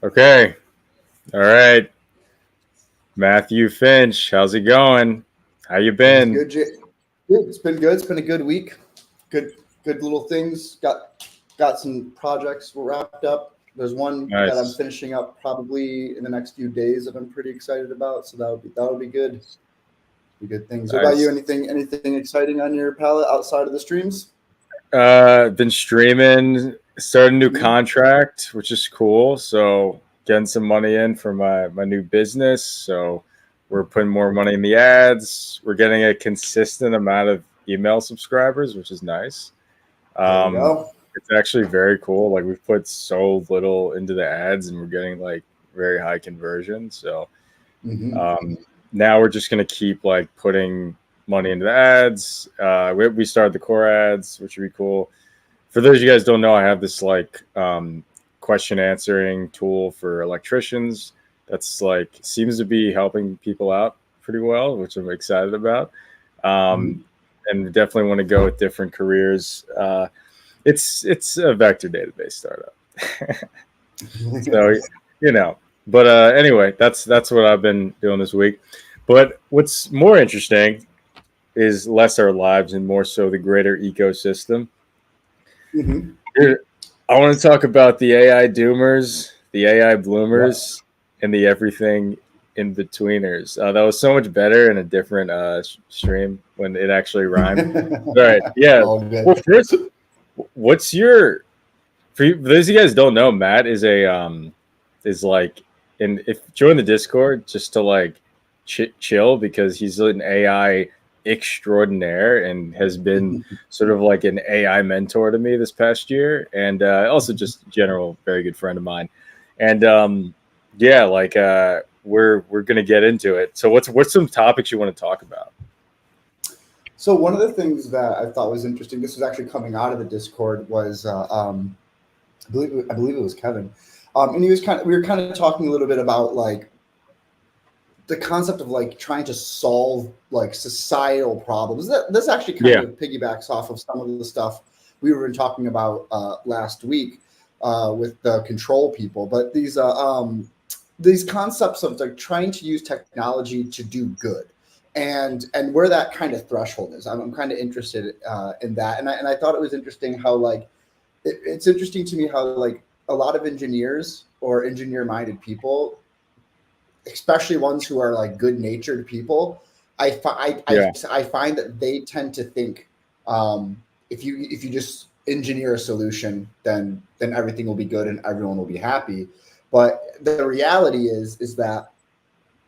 Okay. All right. Matthew Finch, how's it going? How you It is been? good. Good. It's been good. It's been a good week. Good little things. Got some projects wrapped up. There's one that I'm Nice. finishing up probably in the next few days that I'm pretty excited about. So that'll be good. Be good things. What about you? Nice. Anything exciting on your palette outside of the streams? Been streaming, started a new Hmm. contract, which is cool. So getting some money in for my new business. So we're putting more money in the ads. We're getting a consistent amount of email subscribers, which is nice. There you Um, go. it's actually very cool. Like we've put so little into the ads and we're getting like very high conversion. So Hmm. Um, now we're just gonna keep like putting money into the ads. We started the core ads, which would be cool. For those of you guys who don't know, I have this like question answering tool for electricians. That's like seems to be helping people out pretty well, which I'm excited about. Hmm. Um, and definitely want to go with different careers. It's a vector database startup. So you know, but anyway, that's what I've been doing this week. But what's more interesting is less our lives and more so the greater ecosystem. Hmm. Here, I want to talk about the AI doomers, the AI Yep. bloomers, and the everything in betweeners. That was so much better in a different stream when it actually rhymed. All right, yeah. All good. Well, first, what's your for those of you guys who don't know, Matt is like, and if join the Discord just to like chill because he's an AI extraordinaire and has been sort of like an AI mentor to me this past year, and also just general very good friend of mine, and yeah, like we're gonna get into it. So what's some topics you want to talk about? So one of the things that I thought was interesting, this was actually coming out of the Discord, was I believe it was Kevin, and we were kind of talking a little bit about like the concept of like trying to solve like societal problems. That this actually kind Yeah, of piggybacks off of some of the stuff we were talking about last week with the control people, but these concepts of like trying to use technology to do good. And where that kind of threshold is, I'm kind of interested in that, and I thought it was interesting how like it's interesting to me how like a lot of engineers or engineer minded people, especially ones who are like good natured people, yeah, I find that they tend to think if you just engineer a solution, then everything will be good and everyone will be happy. But the reality is that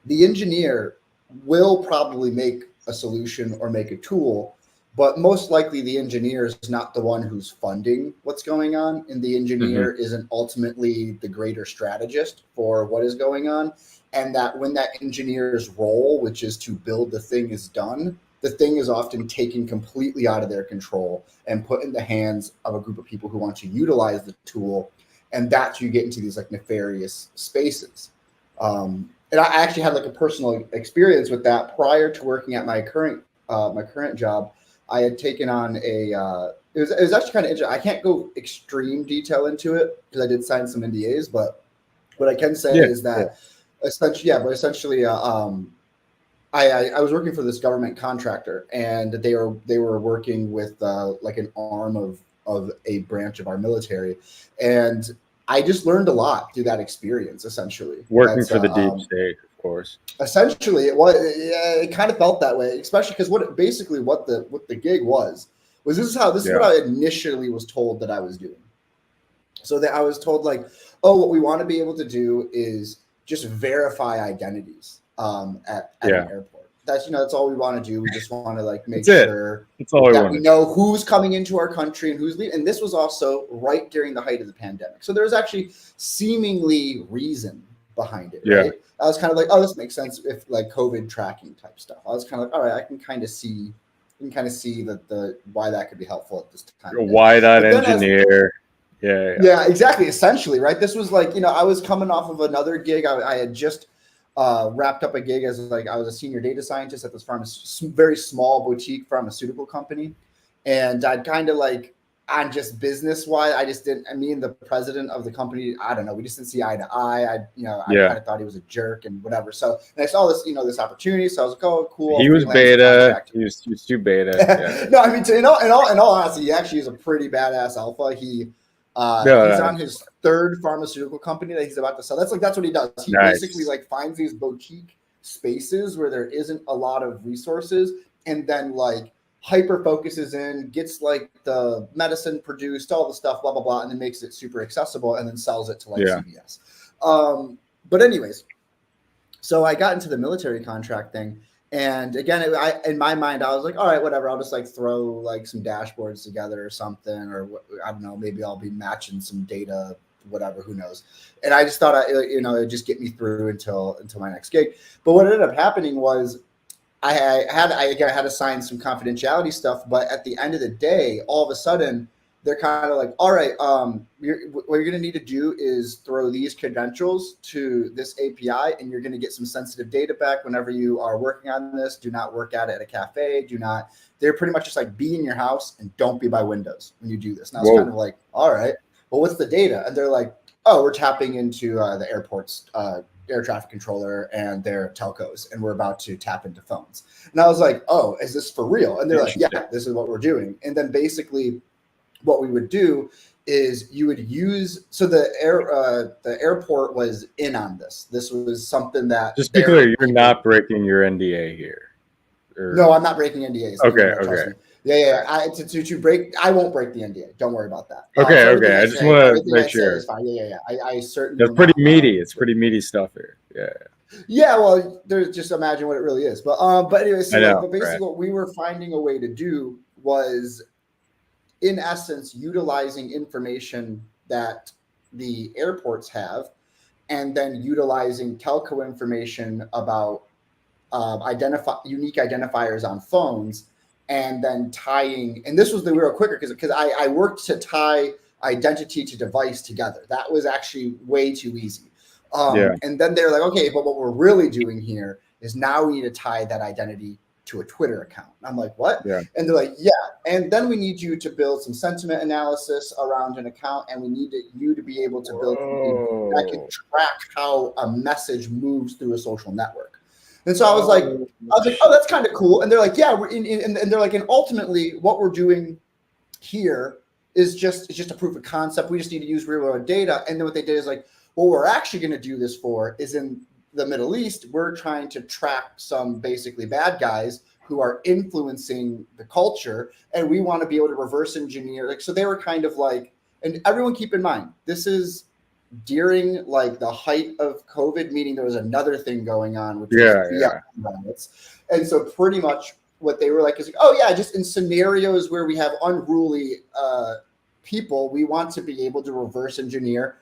the engineer will probably make a solution or make a tool, but most likely the engineer is not the one who's funding what's going on, and the hmm engineer isn't ultimately the greater strategist for what is going on. And that when that engineer's role, which is to build the thing, is done, the thing is often taken completely out of their control and put in the hands of a group of people who want to utilize the tool. And that's you get into these like nefarious spaces. And I actually had like a personal experience with that prior to working at my current job. I had taken on it was actually kind of interesting. I can't go extreme detail into it because I did sign some NDAs, but what I can say yeah, is yeah, that essentially, I was working for this government contractor, and they were working with like an arm of a branch of our military, and I just learned a lot through that experience. Essentially, working that's for the deep state, of course. essentially it was. It kind of felt that way, especially because basically what the gig was this is what Yeah, I initially was told that I was doing. So that I was told like, oh, what we want to be able to do is just verify identities at an yeah. airport. That's all we want to do. We just want to like make That's it. sure That's all we that want we to do. know who's coming into our country and who's leaving. And this was also right during the height of the pandemic. So there was actually seemingly reason behind it, Yeah. right? I was kind of like, oh, this makes sense if like COVID tracking type stuff. I was kind of like, all right, I can kind of see that the why that could be helpful at this time of day. Why not But then as engineer? Yeah, yeah, yeah, exactly. Essentially, right? This was like, I was coming off of another gig. I had just wrapped up a gig as like I was a senior data scientist at this very small boutique pharmaceutical company, and I'd kind of like on just business wise, I just didn't. Me and the president of the company, I don't know, we just didn't see eye to eye. I kind of thought he was a jerk and whatever. So, and I saw this, this opportunity. So I was like, oh, cool. He was beta. He was too beta. Yeah. No, I mean, in all honesty, he actually is a pretty badass alpha. He's on his third pharmaceutical company that he's about to sell. That's what he does. He basically like finds these boutique spaces where there isn't a lot of resources, and then like hyper focuses in, gets like the medicine produced, all the stuff, blah blah blah, and then makes it super accessible, and then sells it to like CVS. But anyways, so I got into the military contract thing, and again, in my mind, I was like, all right, whatever. I'll just like throw like some dashboards together or something, or I don't know, maybe I'll be matching some data, whatever, who knows. And I just thought, it'd just get me through until my next gig. But what ended up happening was I had to sign some confidentiality stuff, but at the end of the day, all of a sudden they're kind of like, all right, what you're going to need to do is throw these credentials to this API, and you're going to get some sensitive data back whenever you are working on this. Do not work at it at a cafe. They're pretty much just like, be in your house and don't be by windows when you do this. And I was kind of like, all right, well, what's the data? And they're like, oh, we're tapping into the airport's air traffic controller and their telcos, and we're about to tap into phones. And I was like, oh, is this for real? And they're like, yeah, this is what we're doing. And then basically what we would do is you would use, so the airport was in on this. This was something that, just be clear, you're not breaking your NDA here. No, I'm not breaking NDAs. Okay. Yeah. I won't break the NDA. Don't worry about that. Okay. I just want to make sure. Yeah. I certainly. That's pretty meaty. It's pretty meaty stuff here. Yeah. Yeah. Well, there's just imagine what it really is. But anyways, but basically what we were finding a way to do was, in essence, utilizing information that the airports have, and then utilizing telco information about unique identifiers on phones, and then tying, and this was the real quicker because I worked to tie identity to device together. That was actually way too easy. And then they're like, okay, but what we're really doing here is now we need to tie that identity to a Twitter account. And I'm like, what? Yeah. And they're like, yeah. And then we need you to build some sentiment analysis around an account, and we need you to be able to build something that can track how a message moves through a social network. And so I was like, oh, that's kind of cool. And they're like, yeah, and they're like, and ultimately what we're doing here is just a proof of concept. We just need to use real world data. And then what they did is like, what we're actually going to do this for is, in the Middle East, we're trying to track some basically bad guys who are influencing the culture, and we want to be able to reverse engineer. Like, so they were kind of like, and everyone keep in mind, this is during like the height of COVID, meaning there was another thing going on, which was riots. And so pretty much what they were like is like, oh yeah, just in scenarios where we have unruly people, we want to be able to reverse engineer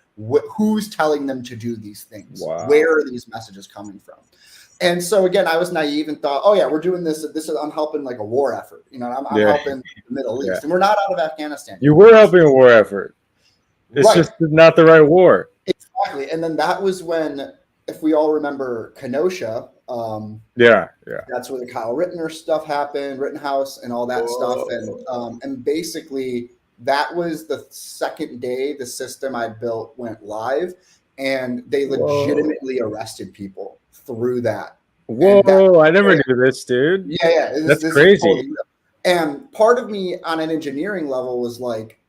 who's telling them to do these things. Wow. Where are these messages coming from? And so again, I was naive and thought, oh yeah, we're doing this. I'm helping like a war effort. I'm helping the Middle East, and we're not out of Afghanistan. You were helping a war effort. It's just not the right war. Exactly. And then that was when, if we all remember Kenosha, that's where the Kyle Rittenhouse and all that stuff. And basically that was the second day the system I built went live, and they legitimately arrested people through that. Whoa, I never knew this, dude. Yeah. That's crazy. And part of me on an engineering level was like,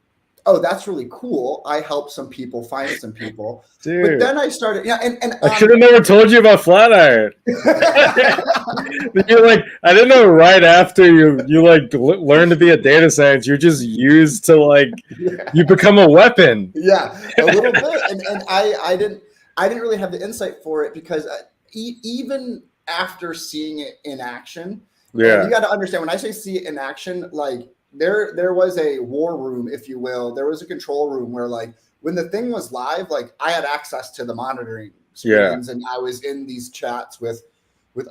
oh, that's really cool. I helped some people find some people. Dude. But then I started, and I should have never told you about Flatiron. You're like, I didn't know right after you like learn to be a data science, you're just used to like, you become a weapon. Yeah, a little bit. And I didn't really have the insight for it, because even after seeing it in action, you got to understand, when I say see it in action, like, there was a war room, if you will. There was a control room where, like, when the thing was live, like, I had access to the monitoring screens, and I was in these chats with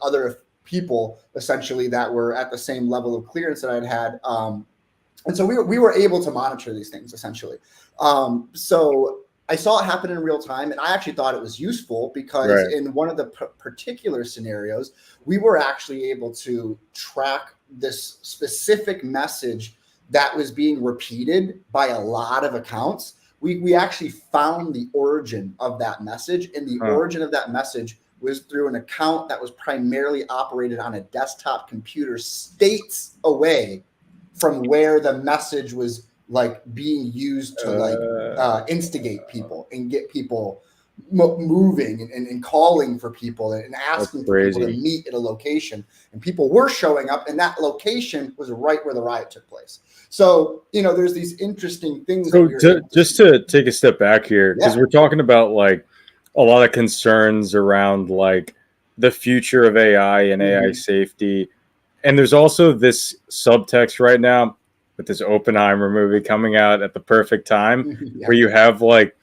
other people essentially that were at the same level of clearance that I'd had. And so we were able to monitor these things essentially. So I saw it happen in real time, and I actually thought it was useful because in one of the particular scenarios, we were actually able to track this specific message that was being repeated by a lot of accounts. We actually found the origin of that message, and the origin of that message was through an account that was primarily operated on a desktop computer states away from where the message was like being used to like instigate people and get people moving and calling for people and asking for people to meet at a location. And people were showing up, and that location was right where the riot took place. So, you know, there's these interesting things. So just to take a step back here, because we're talking about like a lot of concerns around like the future of AI and AI safety. And there's also this subtext right now with this Oppenheimer movie coming out at the perfect time where you have like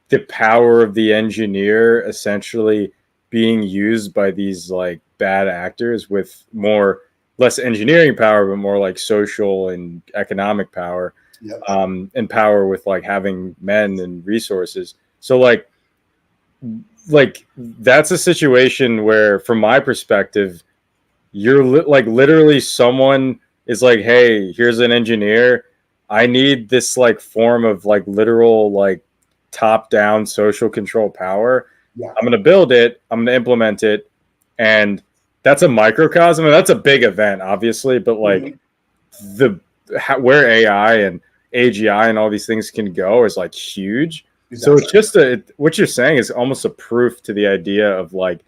the power of the engineer essentially being used by these like bad actors with less engineering power, but more like social and economic power, and power with like having men and resources. So like that's a situation where, from my perspective, you're like literally someone is like, hey, here's an engineer. I need this like form of like literal like top down social control power. I'm going to build it. I'm going to implement it. And that's a microcosm. And that's a big event, obviously. But like where AI and AGI and all these things can go is like huge. So it's just what you're saying is almost a proof to the idea of like,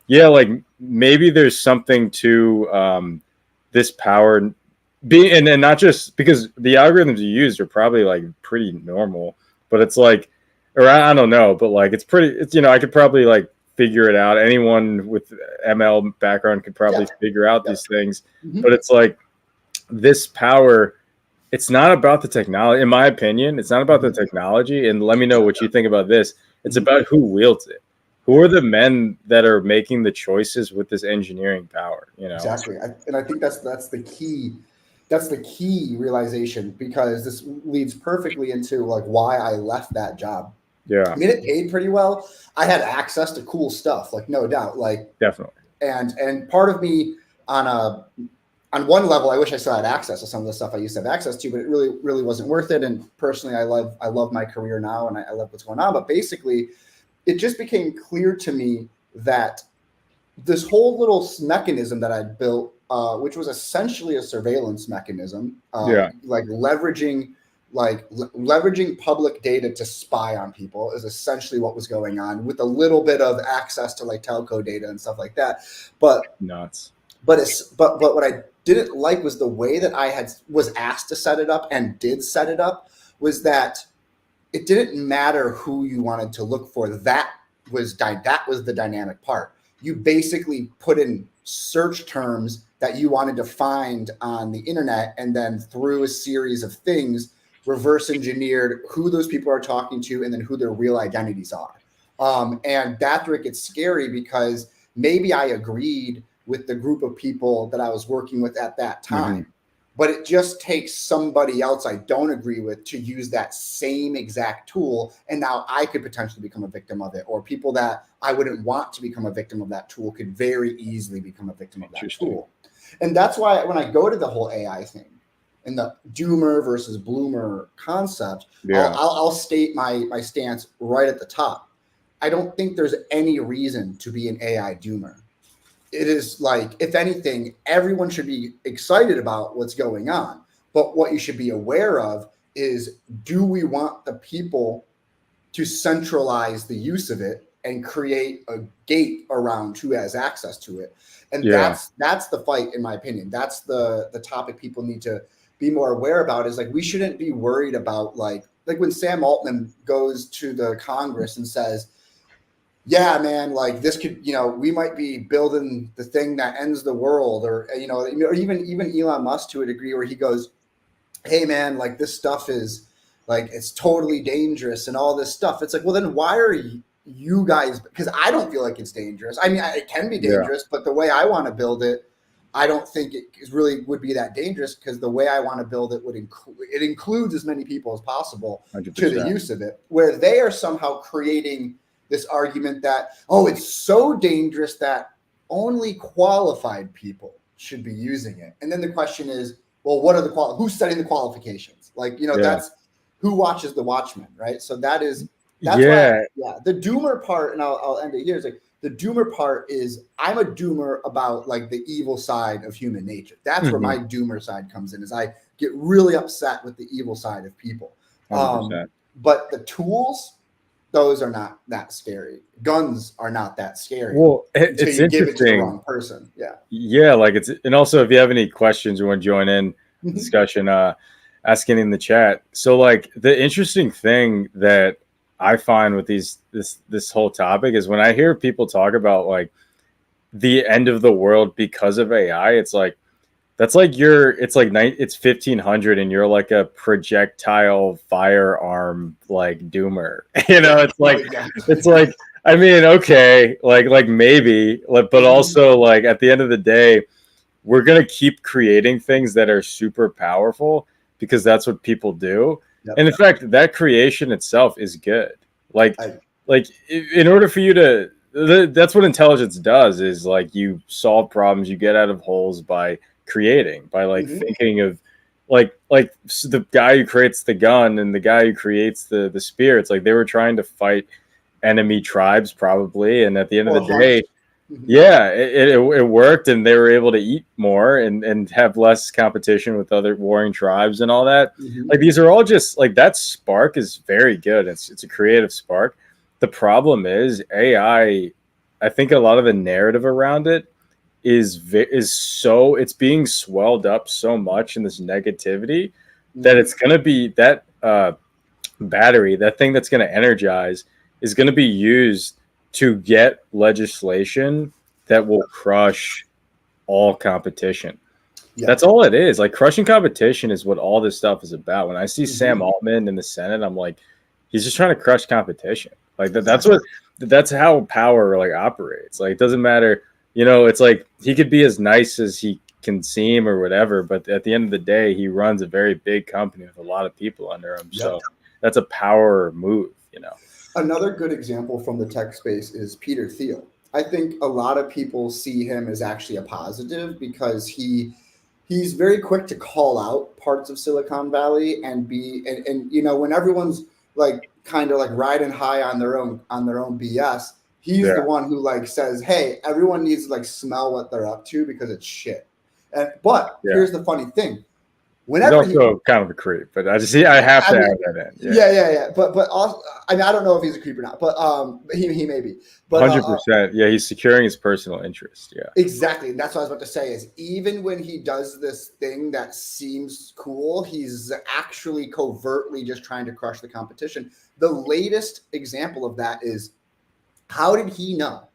yeah, like maybe there's something to this power being, and not just because the algorithms you use are probably like pretty normal, but it's like, or I don't know, but like it's you know, I could probably like figure it out. Anyone with ML background could probably figure out these things, but it's like this power. It's not about the technology, in my opinion. It's not about the technology. And let me know what you think about this. It's about who wields it. Who are the men that are making the choices with this engineering power? You know, exactly. And I think that's the key. That's the key realization, because this leads perfectly into like why I left that job. Yeah, I mean, it paid pretty well. I had access to cool stuff, like no doubt, like definitely. And part of me on one level, I wish I still had access to some of the stuff I used to have access to, but it really wasn't worth it. And personally, I love my career now, and I love what's going on. But basically, it just became clear to me that this whole little mechanism that I'd built, which was essentially a surveillance mechanism, like leveraging public data to spy on people, is essentially what was going on, with a little bit of access to like telco data and stuff like that. But nuts. But what I didn't like was the way that I was asked to set it up and did set it up, was that it didn't matter who you wanted to look for. That was the dynamic part. You basically put in search terms that you wanted to find on the internet, and then through a series of things, reverse engineered who those people are talking to and then who their real identities are. And that's where it gets scary, because maybe I agreed with the group of people that I was working with at that time. But it just takes somebody else I don't agree with to use that same exact tool. And now I could potentially become a victim of it, or people that I wouldn't want to become a victim of that tool could very easily become a victim of that tool. And that's why when I go to the whole AI thing and the doomer versus bloomer concept, I'll state my stance right at the top. I don't think there's any reason to be an AI doomer. It is like, if anything, everyone should be excited about what's going on. But what you should be aware of is, do we want the people to centralize the use of it and create a gate around who has access to it? And that's the fight, in my opinion. That's the topic people need to be more aware about, is like, we shouldn't be worried about like when Sam Altman goes to the Congress and says, yeah, man, like this could, you know, we might be building the thing that ends the world, or, you know, or even Elon Musk to a degree, where he goes, hey, man, like this stuff is like, it's totally dangerous and all this stuff. It's like, well, then why are you guys, because I don't feel like it's dangerous. I mean, it can be dangerous, but the way I want to build it, I don't think it really would be that dangerous, because the way I want to build it includes as many people as possible 100%. To the use of it, where they are somehow creating this argument that, oh, it's so dangerous that only qualified people should be using it. And then the question is, well, what are the who's setting the qualifications? Like, Yeah. that's who watches the Watchmen, right? So that's Yeah. why, the doomer part, and I'll end it here. Is like the doomer part is I'm a doomer about like the evil side of human nature. That's where my doomer side comes in. Is I get really upset with the evil side of people. 100%. But the tools, those are not that scary. Guns are not that scary. Well, until it's you give it to the interesting. wrong person. Yeah. Yeah, like and also if you have any questions or want to join in the Mhm. discussion, ask in the chat. So like the interesting thing that I find with this whole topic is when I hear people talk about like the end of the world because of AI, it's like that's like it's 1500 and you're like a projectile firearm like doomer. It's like I mean, okay, like maybe, but also like at the end of the day, we're gonna keep creating things that are super powerful because that's what people do. Yep. And in fact, that creation itself is good. Like in order for you to that's what intelligence does, is like you solve problems, you get out of holes by creating, by like thinking of like the guy who creates the gun and the guy who creates the spear. It's like they were trying to fight enemy tribes probably, and at the end of the day, yeah, it worked, and they were able to eat more and have less competition with other warring tribes and all that. Like these are all just like that spark is very good. It's a creative spark. The problem is AI. I think a lot of the narrative around it is so it's being swelled up so much in this negativity that it's going to be that battery, that thing that's going to energize, is going to be used to get legislation that will crush all competition. Yeah. That's all it is. Like crushing competition is what all this stuff is about. When I see Sam Altman in the Senate, I'm like, he's just trying to crush competition. Like that's how power like operates. Like it doesn't matter, it's like he could be as nice as he can seem or whatever, but at the end of the day, he runs a very big company with a lot of people under him. Yep. So that's a power move, Another good example from the tech space is Peter Thiel. I think a lot of people see him as actually a positive because he's very quick to call out parts of Silicon Valley and when everyone's like kind of like riding high on their own BS, he's the one who like says, hey, everyone needs to like smell what they're up to because it's shit. But here's the funny thing. Whenever he's also kind of a creep, but I have to add that in. Yeah. But also, I mean, I don't know if he's a creep or not, but he may be. But 100%. Yeah, he's securing his personal interest. Yeah, exactly. And that's what I was about to say. Is even when he does this thing that seems cool, he's actually covertly just trying to crush the competition. The latest example of that is, how did he know?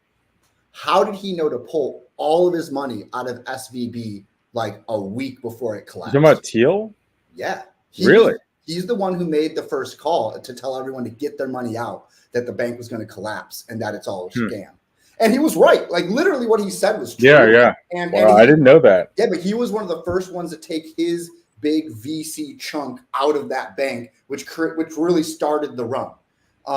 How did he know to pull all of his money out of SVB like a week before it collapsed? You talking about Thiel? Yeah. Really? He's the one who made the first call to tell everyone to get their money out, that the bank was going to collapse and that it's all a scam. And he was right. Like literally what he said was true. Yeah. And I didn't know that. Yeah, but he was one of the first ones to take his big VC chunk out of that bank, which really started the run.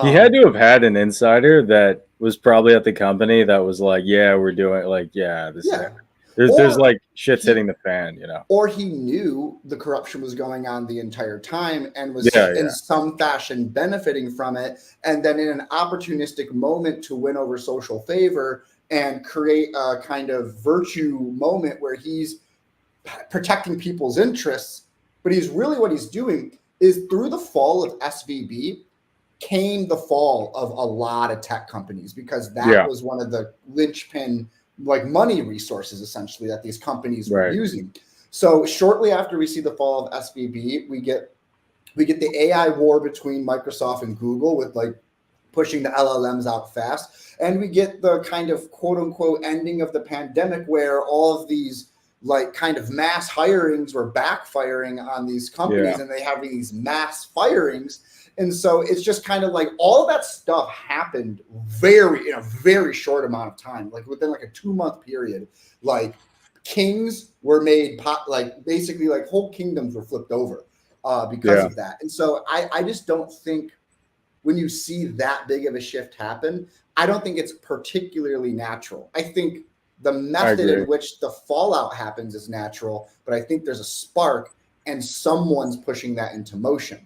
He had to have had an insider that was probably at the company that was like, yeah, we're doing like, there's like shit's hitting the fan, Or he knew the corruption was going on the entire time and was in some fashion benefiting from it. And then in an opportunistic moment to win over social favor and create a kind of virtue moment where he's protecting people's interests. But what he's doing is through the fall of SVB came the fall of a lot of tech companies, because that was one of the linchpin like money resources essentially that these companies were using. So shortly after we see the fall of SVB, we get the AI war between Microsoft and Google with like pushing the LLMs out fast. And we get the kind of quote unquote ending of the pandemic where all of these like kind of mass hirings were backfiring on these companies and they have these mass firings. And so it's just kind of like all of that stuff happened in a very short amount of time, like within like a 2-month period. Like kings were made like basically like whole kingdoms were flipped over because of that. And so I just don't think when you see that big of a shift happen, I don't think it's particularly natural. I think The I method agree. in which the fallout happens is natural, but I think there's a spark and someone's pushing that into motion.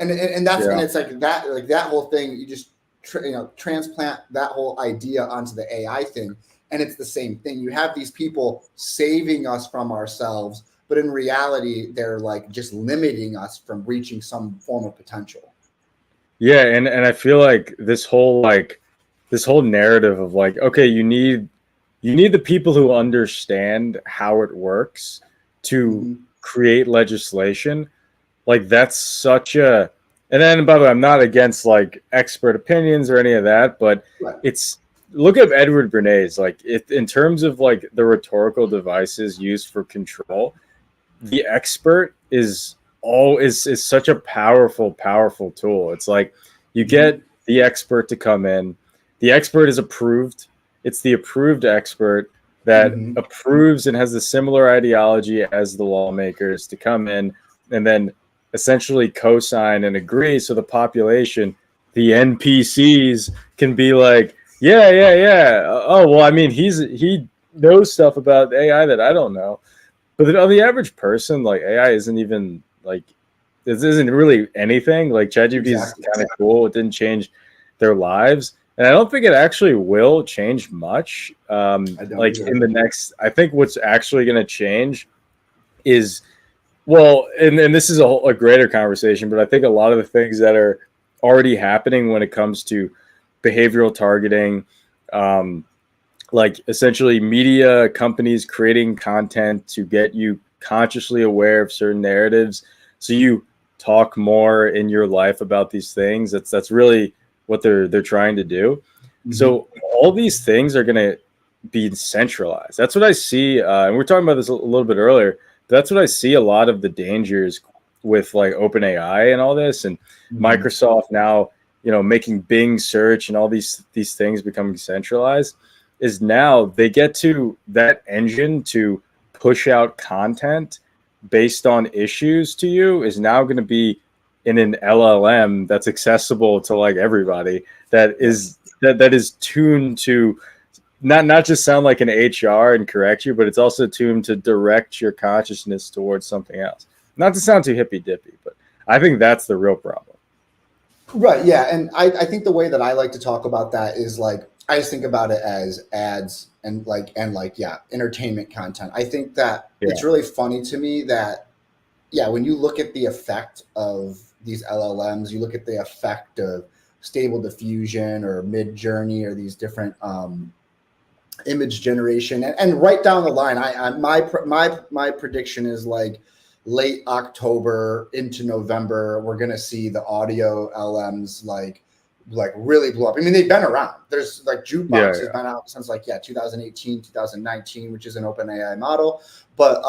And that's, and it's like that whole thing, you just, transplant that whole idea onto the AI thing. And it's the same thing. You have these people saving us from ourselves, but in reality, they're like just limiting us from reaching some form of potential. Yeah, and I feel like this whole narrative of like, okay, you need the people who understand how it works to create legislation. Like that's such a, and then by the way, I'm not against like expert opinions or any of that, but Right. it's, look at Edward Bernay's, like in terms of like the rhetorical devices used for control, the expert is such a powerful tool. It's like you get the expert to come in, the expert is approved, it's the approved expert that approves and has a similar ideology as the lawmakers to come in and then essentially co-sign and agree, so the population, the NPCs, can be like, yeah, oh well, I mean, he knows stuff about AI that I don't know. But on the average person, like AI isn't even like, this isn't really anything. Like ChatGPT is kind of cool. It didn't change their lives, and I don't think it actually will change much. Like in the next, I think what's actually going to change is, well, and this is a greater conversation, but I think a lot of the things that are already happening when it comes to behavioral targeting, like essentially media companies creating content to get you consciously aware of certain narratives, so you talk more in your life about these things. That's really what they're trying to do. So all these things are going to be centralized. That's what I see, and we are talking about this a little bit earlier. That's what I see a lot of the dangers with like OpenAI and all this, and Microsoft now, making Bing search and all these things becoming centralized, is now they get to that engine to push out content based on issues to you is now going to be in an LLM that's accessible to like everybody, that is tuned to not just sound like an HR and correct you, but it's also tuned to direct your consciousness towards something else. Not to sound too hippy dippy, but I think that's the real problem. Right. Yeah. And I think the way that I like to talk about that is like, I just think about it as ads and entertainment content. I think that it's really funny to me that, when you look at the effect of these LLMs, you look at the effect of Stable Diffusion or Mid Journey or these different image generation, and right down the line, my prediction is like late October into November, we're gonna see the audio LMs like really blow up. I mean, they've been around. There's like Jukebox has been out since 2018, 2019, which is an OpenAI model. But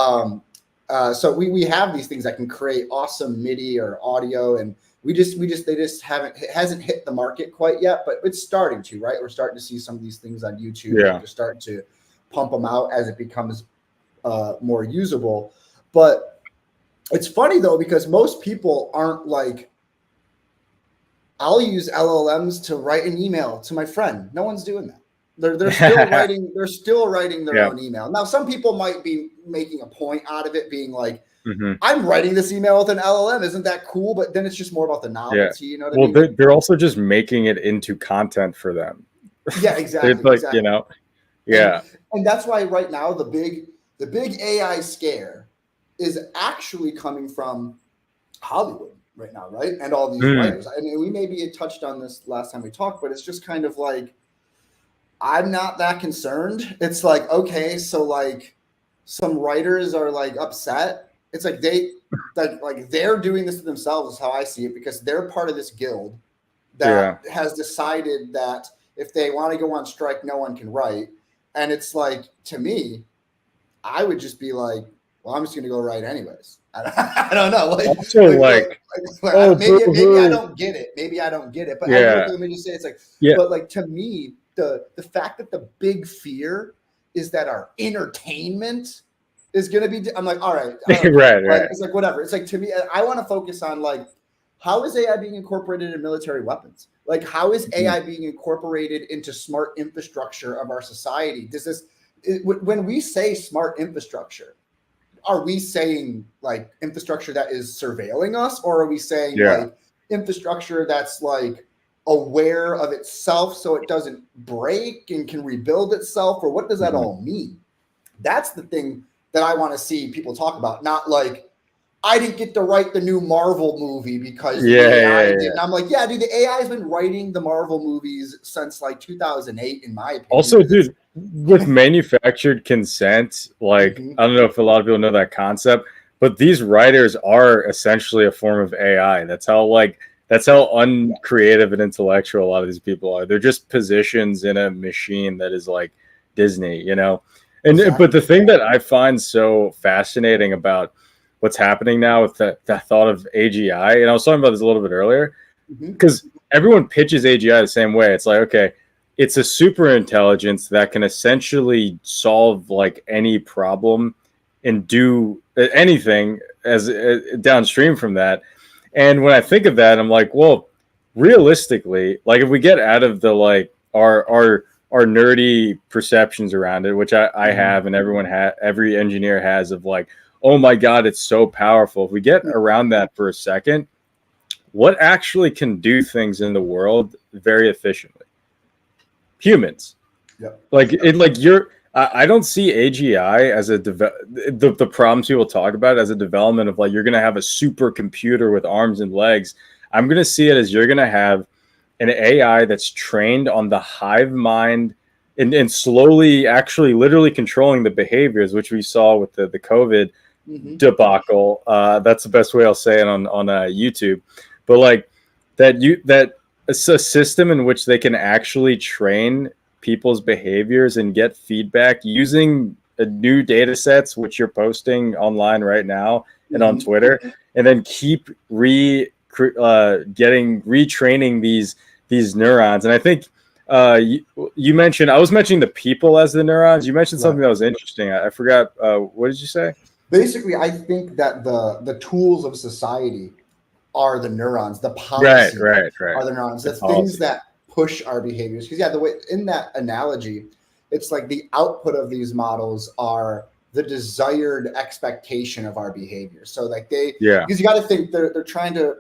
so we have these things that can create awesome MIDI or audio, and they just haven't, it hasn't hit the market quite yet, but it's starting to, right? We're starting to see some of these things on YouTube. They're starting to pump them out as it becomes more usable. But it's funny though, because most people aren't like, I'll use LLMs to write an email to my friend. No one's doing that. They're still writing. They're still writing their own email. Now, some people might be making a point out of it, being like, I'm writing this email with an LLM. Isn't that cool? But then it's just more about the novelty. You know what I mean? They're also just making it into content for them. Yeah, exactly. Like, exactly. And that's why right now the big AI scare is actually coming from Hollywood right now, right? And all these writers. I mean, we maybe touched on this last time we talked, but it's just kind of like, I'm not that concerned. It's like, okay, so like some writers are like upset. It's like they're doing this to themselves is how I see it, because they're part of this guild that has decided that if they want to go on strike, no one can write. And it's like, to me, I would just be like, well, I'm just going to go write anyways. I don't know. Maybe I don't get it. Maybe I don't get it. But let me just say, it's like, but like to me, the fact that the big fear is that our entertainment is going to be, I'm like, all right. Right. It's like, whatever. It's like, to me, I want to focus on like, how is AI being incorporated in military weapons? Like, how is AI being incorporated into smart infrastructure of our society? when we say smart infrastructure, are we saying like infrastructure that is surveilling us, or are we saying like infrastructure that's like aware of itself so it doesn't break and can rebuild itself, or what does that all mean? That's the thing that I want to see people talk about, not like I didn't get to write the new Marvel movie because the AI did. And I'm like, yeah, dude, the AI has been writing the Marvel movies since like 2008, in my opinion. Also, dude, with manufactured consent, like, I don't know if a lot of people know that concept, but these writers are essentially a form of AI. That's how uncreative and intellectual a lot of these people are. They're just positions in a machine that is like Disney, you know? And but the thing that I find so fascinating about what's happening now with the thought of AGI, and I was talking about this a little bit earlier, because everyone pitches AGI the same way. It's like, okay, it's a super intelligence that can essentially solve like any problem and do anything as downstream from that. And when I think of that, I'm like, well, realistically, like if we get out of the like our nerdy perceptions around it, which I have, and every engineer has, of like, oh my God, it's so powerful. If we get around that for a second, what actually can do things in the world very efficiently? Humans. I don't see AGI as the problems people talk about as a development of like, you're going to have a supercomputer with arms and legs. I'm going to see it as you're going to have an AI that's trained on the hive mind and slowly actually literally controlling the behaviors, which we saw with the COVID debacle. That's the best way I'll say it on YouTube. But like that it's a system in which they can actually train people's behaviors and get feedback using new data sets, which you're posting online right now and on Twitter, and then keep retraining these neurons. And I think you mentioned, I was mentioning the people as the neurons. You mentioned something that was interesting. I forgot. What did you say? Basically, I think that the tools of society are the neurons. The policy right. are the neurons. The things that push our behaviors. Because the way in that analogy, it's like the output of these models are the desired expectation of our behavior. So like because you got to think they're trying to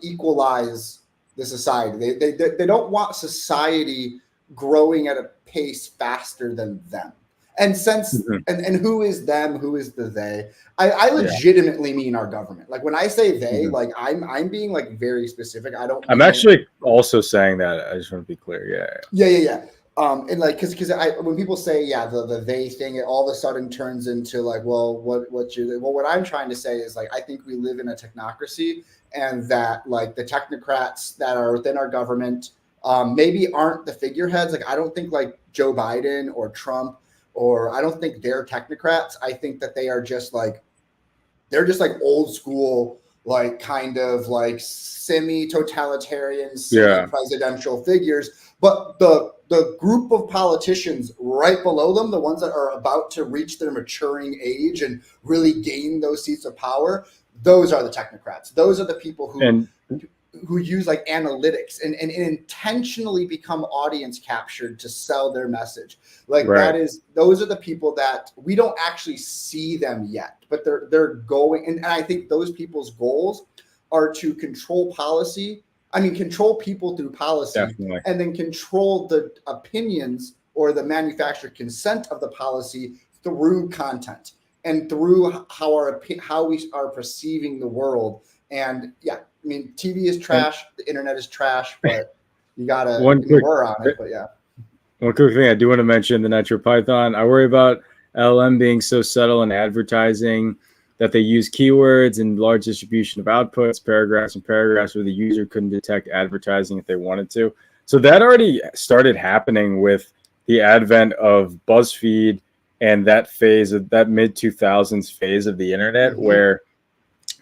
equalize the society. They don't want society growing at a pace faster than them. And since and who is them? Who is the they? I legitimately mean our government. Like when I say they, like I'm being like very specific. I'm actually also saying that. I just want to be clear. Yeah. And like because when people say the they thing, it all of a sudden turns into like, well, what I'm trying to say is like, I think we live in a technocracy, and that like the technocrats that are within our government maybe aren't the figureheads. Like I don't think like Joe Biden or Trump, or I don't think they're technocrats. I think that they are just like, they're just like old school, like kind of like semi-totalitarian, presidential figures. But the group of politicians right below them, the ones that are about to reach their maturing age and really gain those seats of power, those are the technocrats. Those are the people who use like analytics and intentionally become audience captured to sell their message. Like those are the people that we don't actually see them yet, but they're going. And I think those people's goals are to control policy. I mean, control people through policy. Definitely. And then control the opinions or the manufactured consent of the policy through content and through how we are perceiving the world. And I mean, TV is trash. The internet is trash, but you gotta work on it. But one quick thing I do want to mention: the NitroPython. I worry about LLM being so subtle in advertising that they use keywords and large distribution of outputs, paragraphs where the user couldn't detect advertising if they wanted to. So that already started happening with the advent of BuzzFeed and that phase of that mid-2000s phase of the internet, where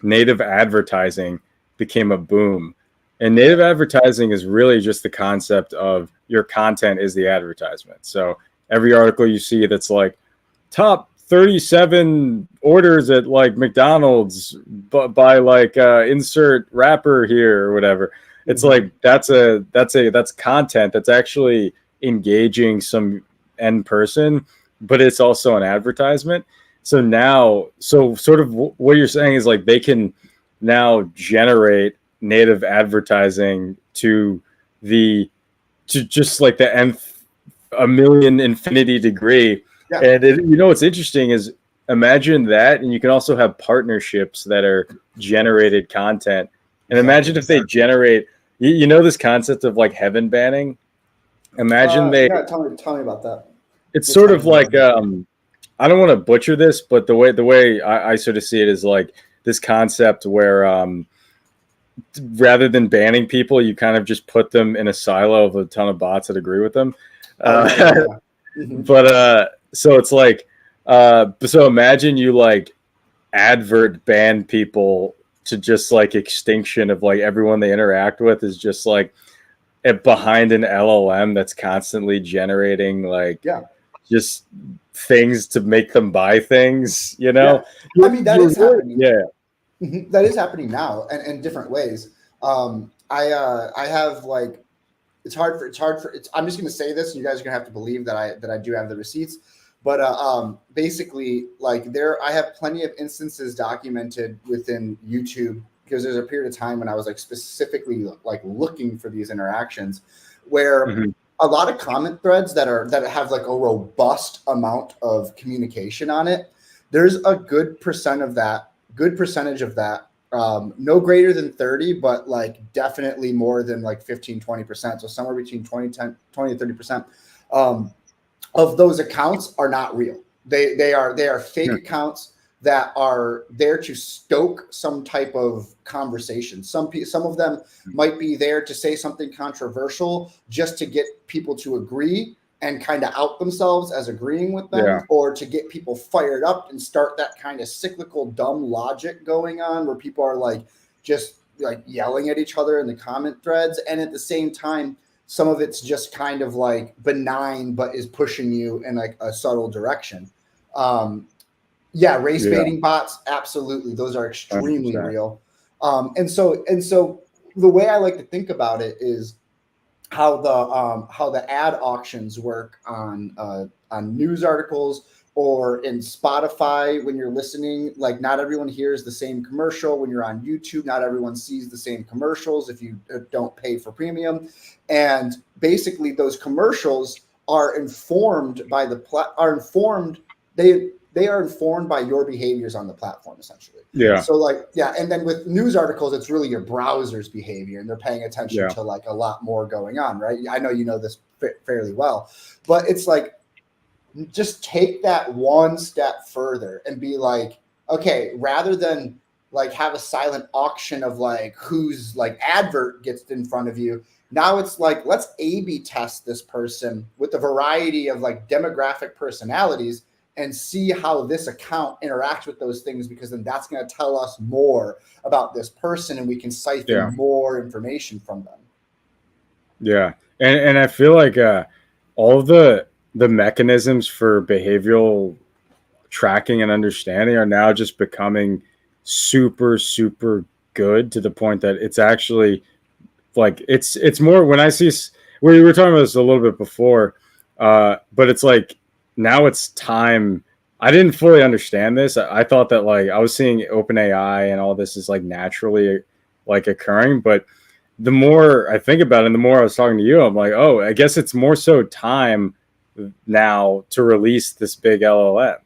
native advertising became a boom. And native advertising is really just the concept of your content is the advertisement. So every article you see that's like top 37 orders at like McDonald's by like insert rapper here or whatever. It's like that's content that's actually engaging some end person but it's also an advertisement. So now, so sort of what you're saying is like they can now generate native advertising to just like the nth a million infinity degree. Yeah. And what's interesting is imagine that, and you can also have partnerships that are generated content. And imagine if they generate, this concept of like heaven banning. Imagine Yeah, tell me about that. It's sort of like I don't want to butcher this, but the way I sort of see it is like this concept where rather than banning people, you kind of just put them in a silo of a ton of bots that agree with them. But so it's like so imagine you like advert ban people to just like extinction of like everyone they interact with is just like behind an LLM that's constantly generating like just things to make them buy things, I mean, that is happening. Yeah. That is happening now and in different ways. I have like, it's hard for I'm just going to say this and you guys are going to have to believe that I do have the receipts, but basically like I have plenty of instances documented within YouTube, because there's a period of time when I was like specifically like looking for these interactions where a lot of comment threads that have like a robust amount of communication on it, there's a good percentage of that, no greater than 30, but like definitely more than like 15-20%, so somewhere between 20 to 30% of those accounts are not real. They are fake accounts that are there to stoke some type of conversation. Some of them might be there to say something controversial just to get people to agree and kind of out themselves as agreeing with them, or to get people fired up and start that kind of cyclical dumb logic going on where people are like just like yelling at each other in the comment threads. And at the same time, some of it's just kind of like benign, but is pushing you in like a subtle direction. Race baiting bots, absolutely. Those are extremely 100%. Real. And so the way I like to think about it is how the ad auctions work on news articles or in Spotify when you're listening. Like not everyone hears the same commercial. When you're on YouTube, not everyone sees the same commercials if you don't pay for premium. And basically those commercials are informed by they are informed by your behaviors on the platform, essentially. Yeah. So and then with news articles, it's really your browser's behavior, and they're paying attention to like a lot more going on, right? I know you know this fairly well, but it's like, just take that one step further and be like, okay, rather than like have a silent auction of like whose like advert gets in front of you, now it's like, let's A/B test this person with a variety of like demographic personalities and see how this account interacts with those things, because then that's going to tell us more about this person and we can siphon more information from them. Yeah. And I feel like all the mechanisms for behavioral tracking and understanding are now just becoming super, super good to the point that it's actually like, it's more when I see, we were talking about this a little bit before, but it's like, now it's time. I didn't fully understand this. I thought that like I was seeing OpenAI and all this is like naturally like occurring, but the more I think about it, and the more I was talking to you, I'm like, oh, I guess it's more so time now to release this big LLM,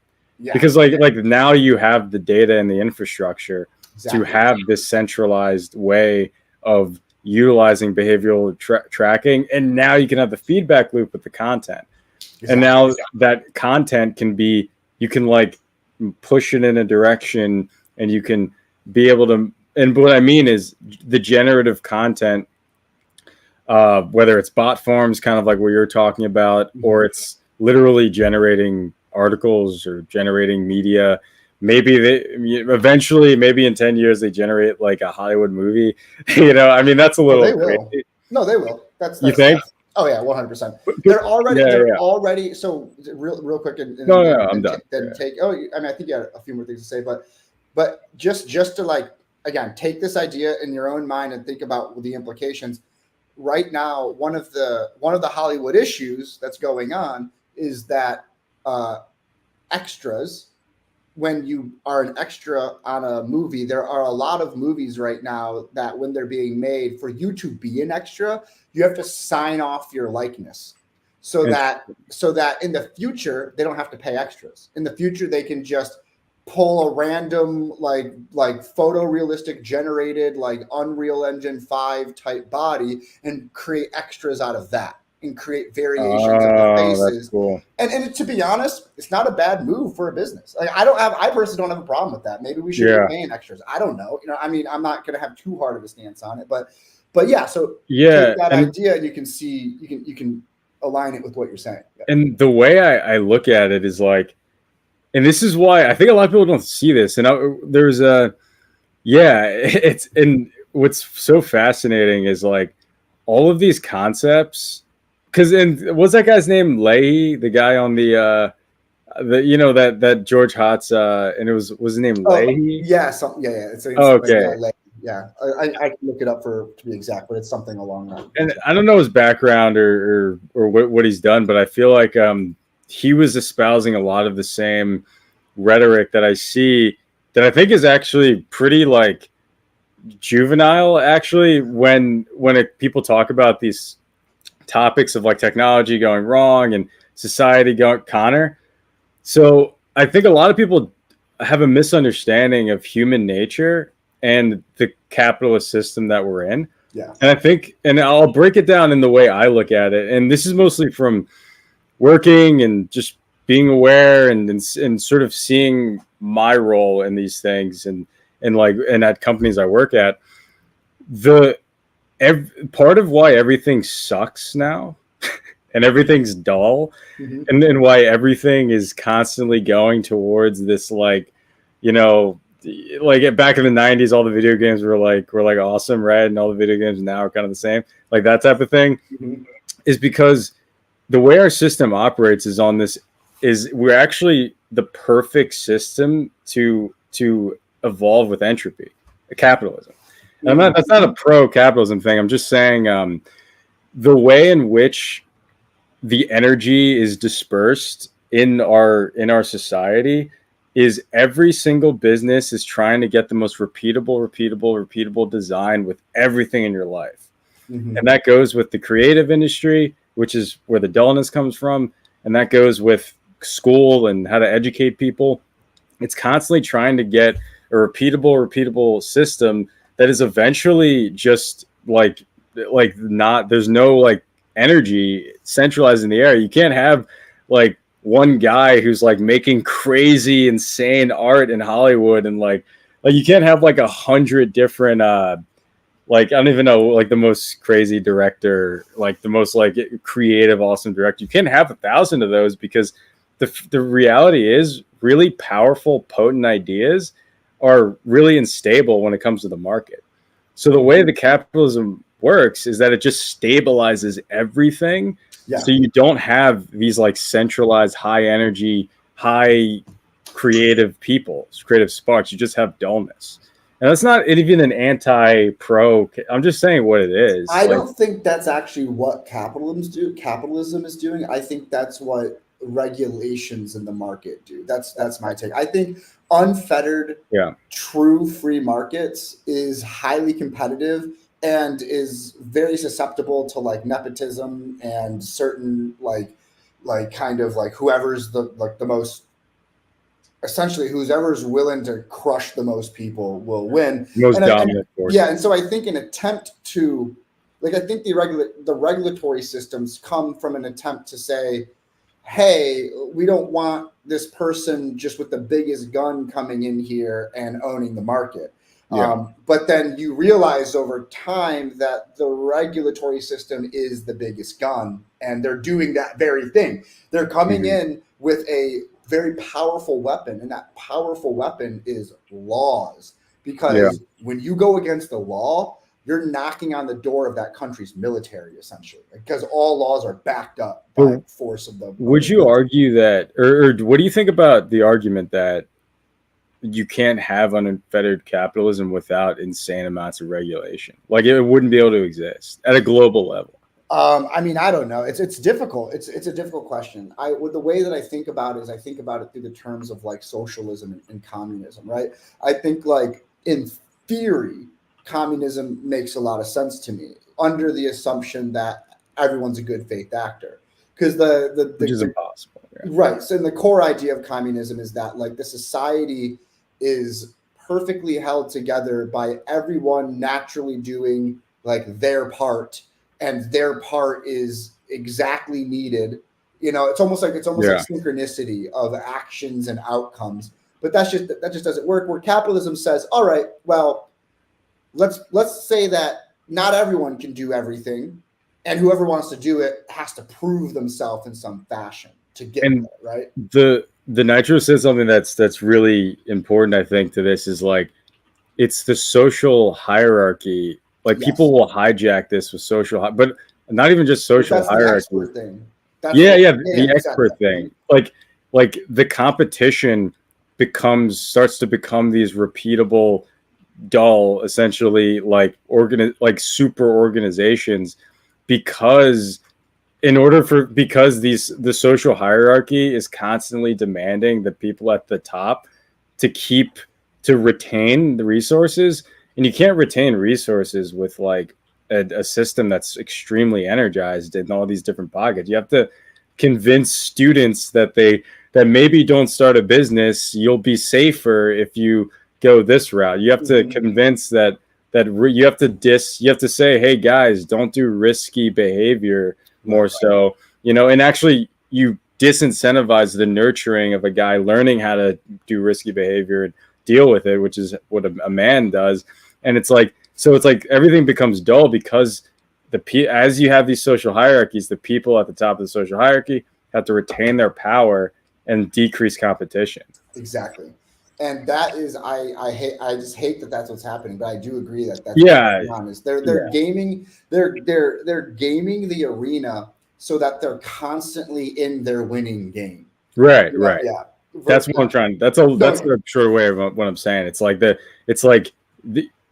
because like now you have the data and the infrastructure to have this centralized way of utilizing behavioral tracking, and now you can have the feedback loop with the content. And now that content you can like push it in a direction, and you can be able to, and what I mean is the generative content, whether it's bot forms, kind of like what you're talking about, or it's literally generating articles or generating media. Maybe eventually, maybe in 10 years, they generate like a Hollywood movie. I mean, that's a little crazy. No, they will. That's you think? Oh yeah, 100%. They're already. So real quick, I'm done. Take. Oh, I mean, I think you had a few more things to say, but just to like again, take this idea in your own mind and think about the implications. Right now, one of the Hollywood issues that's going on is that extras. When you are an extra on a movie, there are a lot of movies right now that when they're being made, for you to be an extra, you have to sign off your likeness so that in the future they don't have to pay extras. In the future they can just pull a random like photorealistic generated like Unreal Engine 5 type body and create extras out of that and create variations of the Oh, that's faces. cool. And to be honest, it's not a bad move for a business. Like I personally don't have a problem with that. Maybe we should be paying extras. I don't know. I mean, I'm not going to have too hard of a stance on it, but yeah. So take that idea and you can see you can align it with what you're saying. And the way I look at it is like, and this is why I think a lot of people don't see this. And it's, and what's so fascinating is like all of these concepts. Because, and what's that guy's name? Leahy, the guy on the that George Hotz, and it was his name Leahy? Yeah, It's okay. Yeah, I can look it up to be exact, but it's something along that. And I don't know his background or what he's done, but I feel like he was espousing a lot of the same rhetoric that I see that I think is actually pretty like juvenile. Actually, when people talk about these topics of like technology going wrong and society going Connor. So I think a lot of people have a misunderstanding of human nature and the capitalist system that we're in. Yeah. And I think, and I'll break it down in the way I look at it. And this is mostly from working and just being aware and sort of seeing my role in these things and at companies I work at. Part of why everything sucks now and everything's dull and then why everything is constantly going towards this like back in the 90s all the video games were like awesome, right? And all the video games now are kind of the same, like that type of thing, is because the way our system operates is we're actually the perfect system to evolve with entropy, capitalism. That's not a pro-capitalism thing. I'm just saying the way in which the energy is dispersed in our society is every single business is trying to get the most repeatable design with everything in your life. And that goes with the creative industry, which is where the dullness comes from. And that goes with school and how to educate people. It's constantly trying to get a repeatable system that is eventually just like not, there's no like energy centralized in the air. You can't have like one guy who's like making crazy insane art in Hollywood and like you can't have like 100 different like I don't even know, like the most crazy director, like the most like creative awesome director. You can't have 1,000 of those because the reality is really powerful potent ideas are really unstable when it comes to the market. So the way the capitalism works is that it just stabilizes everything. Yeah. So you don't have these like centralized high energy, high creative sparks. You just have dullness. And that's not even an anti-pro. I'm just saying what it is. I don't think that's actually what capitalism is doing. I think that's what regulations in the market do. That's my take. I think unfettered, true free markets is highly competitive and is very susceptible to like nepotism and certain like kind of like whoever's the most, essentially whoever's willing to crush the most people will win. Most dominant force. Yeah, and so I think an attempt to I think the regulatory systems come from an attempt to say, hey, we don't want this person just with the biggest gun coming in here and owning the market. Yeah. But then you realize over time that the regulatory system is the biggest gun, and they're doing that very thing. They're coming in with a very powerful weapon, and that powerful weapon is laws. Because when you go against the law, you're knocking on the door of that country's military, essentially, because all laws are backed up by force of the. Would you argue that, or what do you think about the argument that you can't have unfettered capitalism without insane amounts of regulation? Like it wouldn't be able to exist at a global level. I mean, I don't know. It's difficult. It's a difficult question. The way that I think about it is I think about it through the terms of like socialism and communism, right? I think like in theory, communism makes a lot of sense to me under the assumption that everyone's a good faith actor, because which is impossible. Yeah. right. So the core idea of communism is that like the society is perfectly held together by everyone naturally doing like their part, and their part is exactly needed. You know, it's almost like synchronicity of actions and outcomes. But that just doesn't work. Where capitalism says, all right, well, let's say that not everyone can do everything, and whoever wants to do it has to prove themselves in some fashion to get there, right? The Nitro says something that's really important, I think, to this is like it's the social hierarchy. Like people will hijack this with but not even just social hierarchy. The expert thing. The expert thing. Like the competition starts to become these repeatable, dull, essentially like super organizations, because the social hierarchy is constantly demanding the people at the top to retain the resources, and you can't retain resources with like a system that's extremely energized in all these different pockets. You have to convince students that maybe don't start a business. You'll be safer if you go this route. You have to convince that you have to say, hey guys, don't do risky behavior more so, and actually you disincentivize the nurturing of a guy learning how to do risky behavior and deal with it, which is what a man does. And it's like everything becomes dull because as you have these social hierarchies, the people at the top of the social hierarchy have to retain their power and decrease competition. Exactly. And that is, I just hate that that's what's happening, but I do agree that that's what's going on. Is they're gaming the arena so that they're constantly in their winning game. Right. Yeah. That's what I'm trying. That's a short way of what I'm saying. It's like the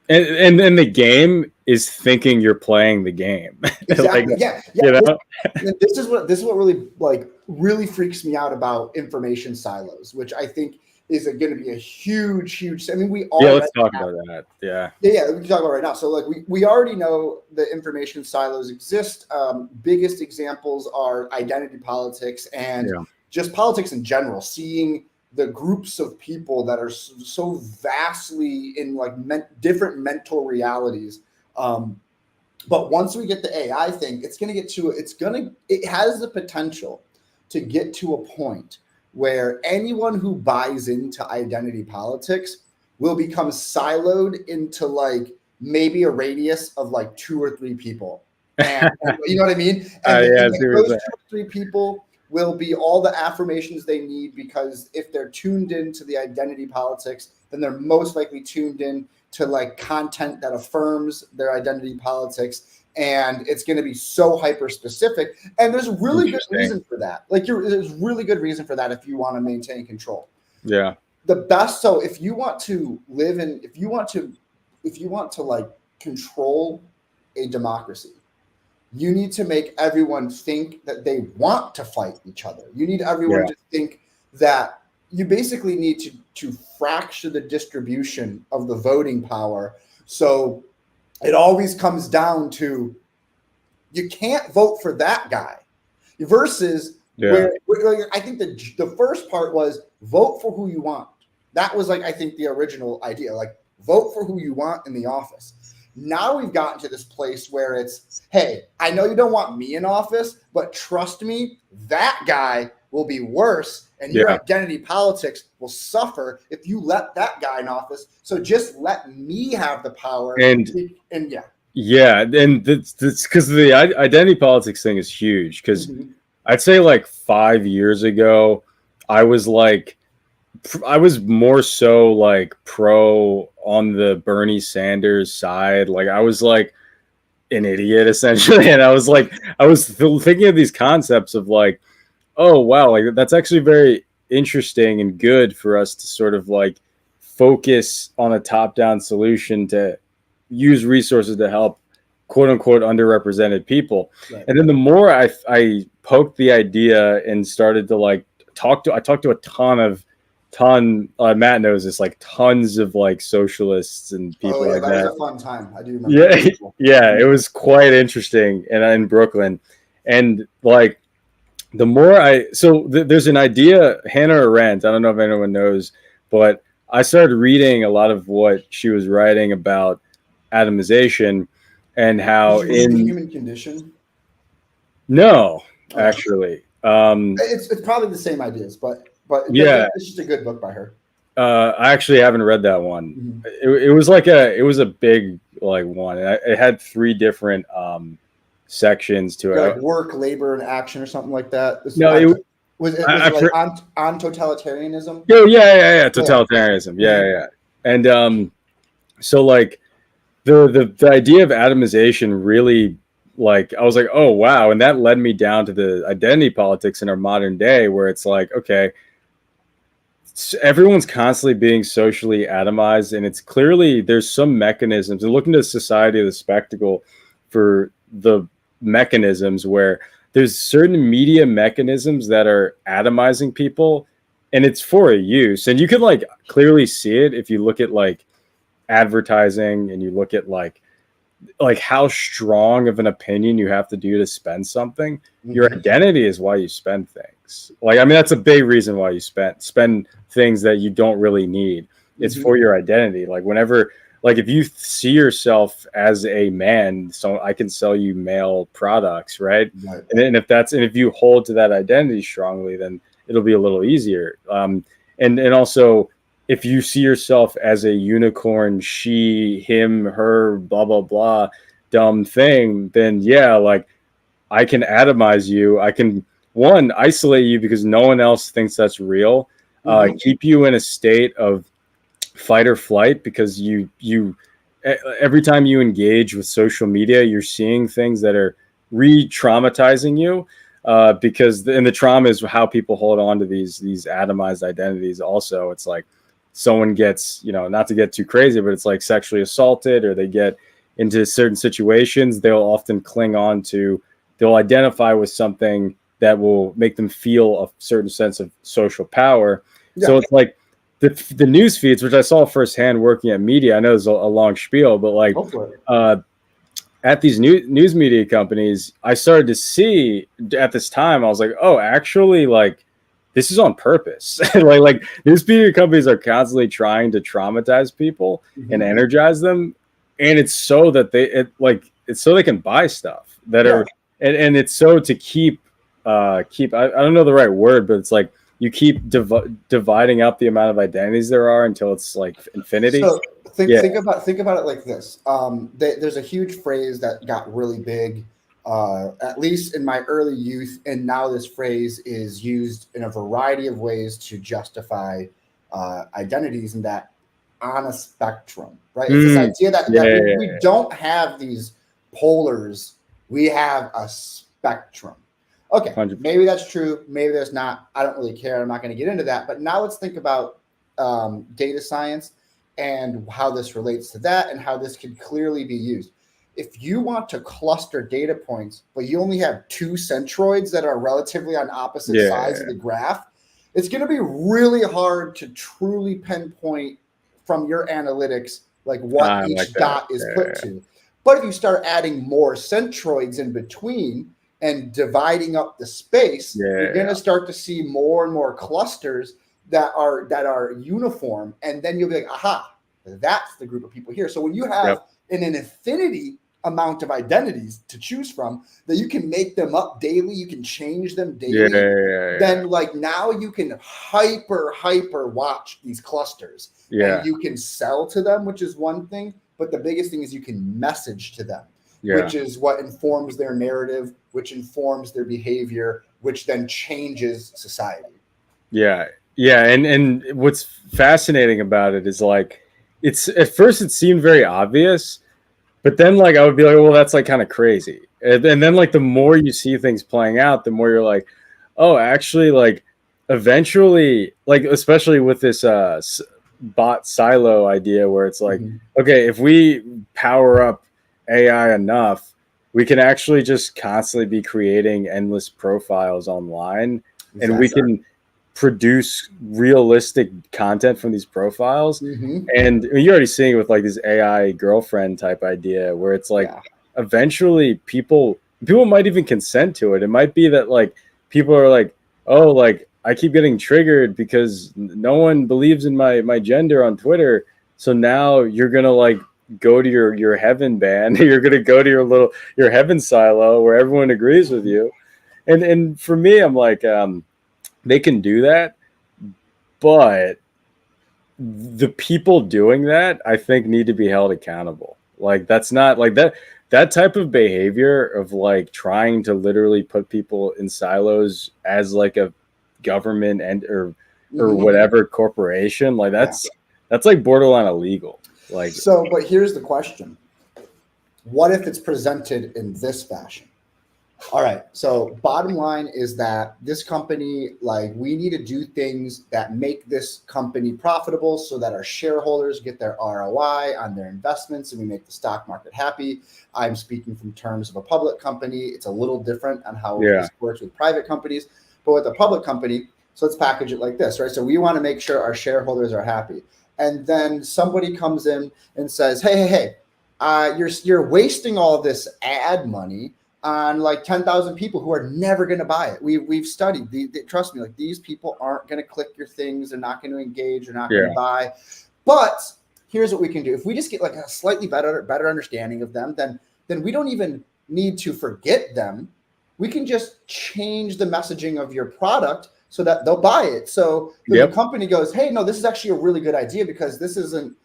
the game is thinking you're playing the game. Exactly. Like, yeah. This is what really freaks me out about information silos, which I think is going to be a huge. I mean, we all. Yeah, let's talk about that. Yeah. Yeah, we can talk about it right now. So, like, we already know the information silos exist. Biggest examples are identity politics and just politics in general. Seeing the groups of people that are so vastly in like different mental realities. But once we get the AI thing, it has the potential to get to a point where anyone who buys into identity politics will become siloed into like maybe a radius of like 2 or 3 people. And you know what I mean? And those 2 or 3 people will be all the affirmations they need, because if they're tuned into the identity politics, then they're most likely tuned in to like content that affirms their identity politics. And it's going to be so hyper specific. And there's really good reason for that. Like there's really good reason for that if you want to maintain control. Yeah. The best. So if you want to if you want to like control a democracy, you need to make everyone think that they want to fight each other. You need everyone to think that you basically need to fracture the distribution of the voting power. So it always comes down to you can't vote for that guy versus where I think the first part was vote for who you want. That was like, I think the original idea, like vote for who you want in the office. Now we've gotten to this place where it's, hey, I know you don't want me in office, but trust me, that guy will be worse, and your identity politics will suffer if you let that guy in office. So just let me have the power. And and that's because the identity politics thing is huge. Because I'd say like 5 years ago, I was more so like pro on the Bernie Sanders side. Like I was like an idiot essentially, and I was thinking of these concepts of like, oh wow, like that's actually very interesting and good for us to sort of like focus on a top-down solution to use resources to help quote unquote underrepresented people. Right. And then the more I poked the idea and started to like talk to a Matt knows this, like tons of like socialists and people like that that. was a fun time. I do remember. Yeah, it was quite interesting, and in Brooklyn, and like the more there's an idea, Hannah Arendt, I don't know if anyone knows, but I started reading a lot of what she was writing about atomization and how in the human condition. No, actually, it's probably the same ideas, but yeah, it's just a good book by her. I actually haven't read that one. Mm-hmm. It was a big like one. It had 3 different sections to it, like work, labor, and action, or something like that. No, was it like on totalitarianism? Oh yeah, totalitarianism. Yeah. And so like the idea of atomization really, like, I was like, oh wow, and that led me down to the identity politics in our modern day, where it's like, okay, everyone's constantly being socially atomized, and it's clearly there's some mechanisms, and looking to society of the spectacle for the mechanisms where there's certain media mechanisms that are atomizing people, and it's for a use, and you can like clearly see it if you look at like advertising and you look at like how strong of an opinion you have to do to spend something. Mm-hmm. Your identity is why you spend things. Like, I mean, that's a big reason why you spend things that you don't really need. It's for your identity. Like whenever, like if you see yourself as a man, so I can sell you male products, right? And if you hold to that identity strongly, then it'll be a little easier. And also, if you see yourself as a unicorn, she, him, her, blah, blah, blah, dumb thing, then yeah, like I can atomize you. I can, one, isolate you because no one else thinks that's real. Keep you in a state of fight or flight because you every time you engage with social media, you're seeing things that are re-traumatizing you. Because the trauma is how people hold on to these atomized identities. Also, it's like, someone gets, not to get too crazy, but it's like sexually assaulted, or they get into certain situations, they'll often they'll identify with something that will make them feel a certain sense of social power. Yeah. So it's like the news feeds, which I saw firsthand working at media. I know it's a long spiel, but like at these news media companies, I started to see at this time, I was like, oh, actually, like, this is on purpose. like news media companies are constantly trying to traumatize people and energize them, and it's so that it's so they can buy stuff that are, and it's so to keep I don't know the right word, but it's like you keep dividing up the amount of identities there are until it's like infinity. So think about it like this. There's a huge phrase that got really big, at least in my early youth, and now this phrase is used in a variety of ways to justify identities, and that on a spectrum, right? It's this idea that we don't have these polars, we have a spectrum. Okay, 100%. Maybe that's true, maybe that's not. I don't really care. I'm not going to get into that. But now let's think about data science and how this relates to that, and how this could clearly be used. If you want to cluster data points, but you only have 2 centroids that are relatively on opposite sides of the graph, it's going to be really hard to truly pinpoint from your analytics like what each dot is put to. But if you start adding more centroids in between and dividing up the space, you're going to start to see more and more clusters that are uniform, and then you'll be like, aha, that's the group of people here. So when you have an infinity amount of identities to choose from, that you can make them up daily, you can change them daily, then like now you can hyper watch these clusters, and you can sell to them, which is one thing, but the biggest thing is you can message to them, which is what informs their narrative, which informs their behavior, which then changes society. And what's fascinating about it is like, it's at first it seemed very obvious, but then like I would be like, well, that's like kind of crazy. And then like the more you see things playing out, the more you're like, oh, actually, like eventually, like especially with this bot silo idea, where it's like, okay, if we power up AI enough, we can actually just constantly be creating endless profiles online, and we can produce realistic content from these profiles. And I mean, you're already seeing it with like this AI girlfriend type idea where it's like eventually people might even consent to it. It might be that like people are like, oh, like I keep getting triggered because no one believes in my gender on Twitter. So now you're gonna like go to your heaven band. You're gonna go to your heaven silo where everyone agrees with you. And for me, I'm like, they can do that, but the people doing that, I think, need to be held accountable. Like that's not like that type of behavior of like trying to literally put people in silos as like a government and or whatever corporation, like that's like borderline illegal. Like, so, but here's the question: what if it's presented in this fashion? All right. So bottom line is that this company, like, we need to do things that make this company profitable so that our shareholders get their ROI on their investments and we make the stock market happy. I'm speaking from terms of a public company. It's a little different on how this works with private companies, but with a public company, so let's package it like this, right? So we want to make sure our shareholders are happy. And then somebody comes in and says, hey, you're wasting all this ad money on like 10,000 people who are never going to buy it. We've studied. Trust me, like these people aren't going to click your things. They're not going to engage. They're not going to buy. But here's what we can do. If we just get like a slightly better understanding of them, then we don't even need to forget them. We can just change the messaging of your product so that they'll buy it. So the company goes, hey, no, this is actually a really good idea because this isn't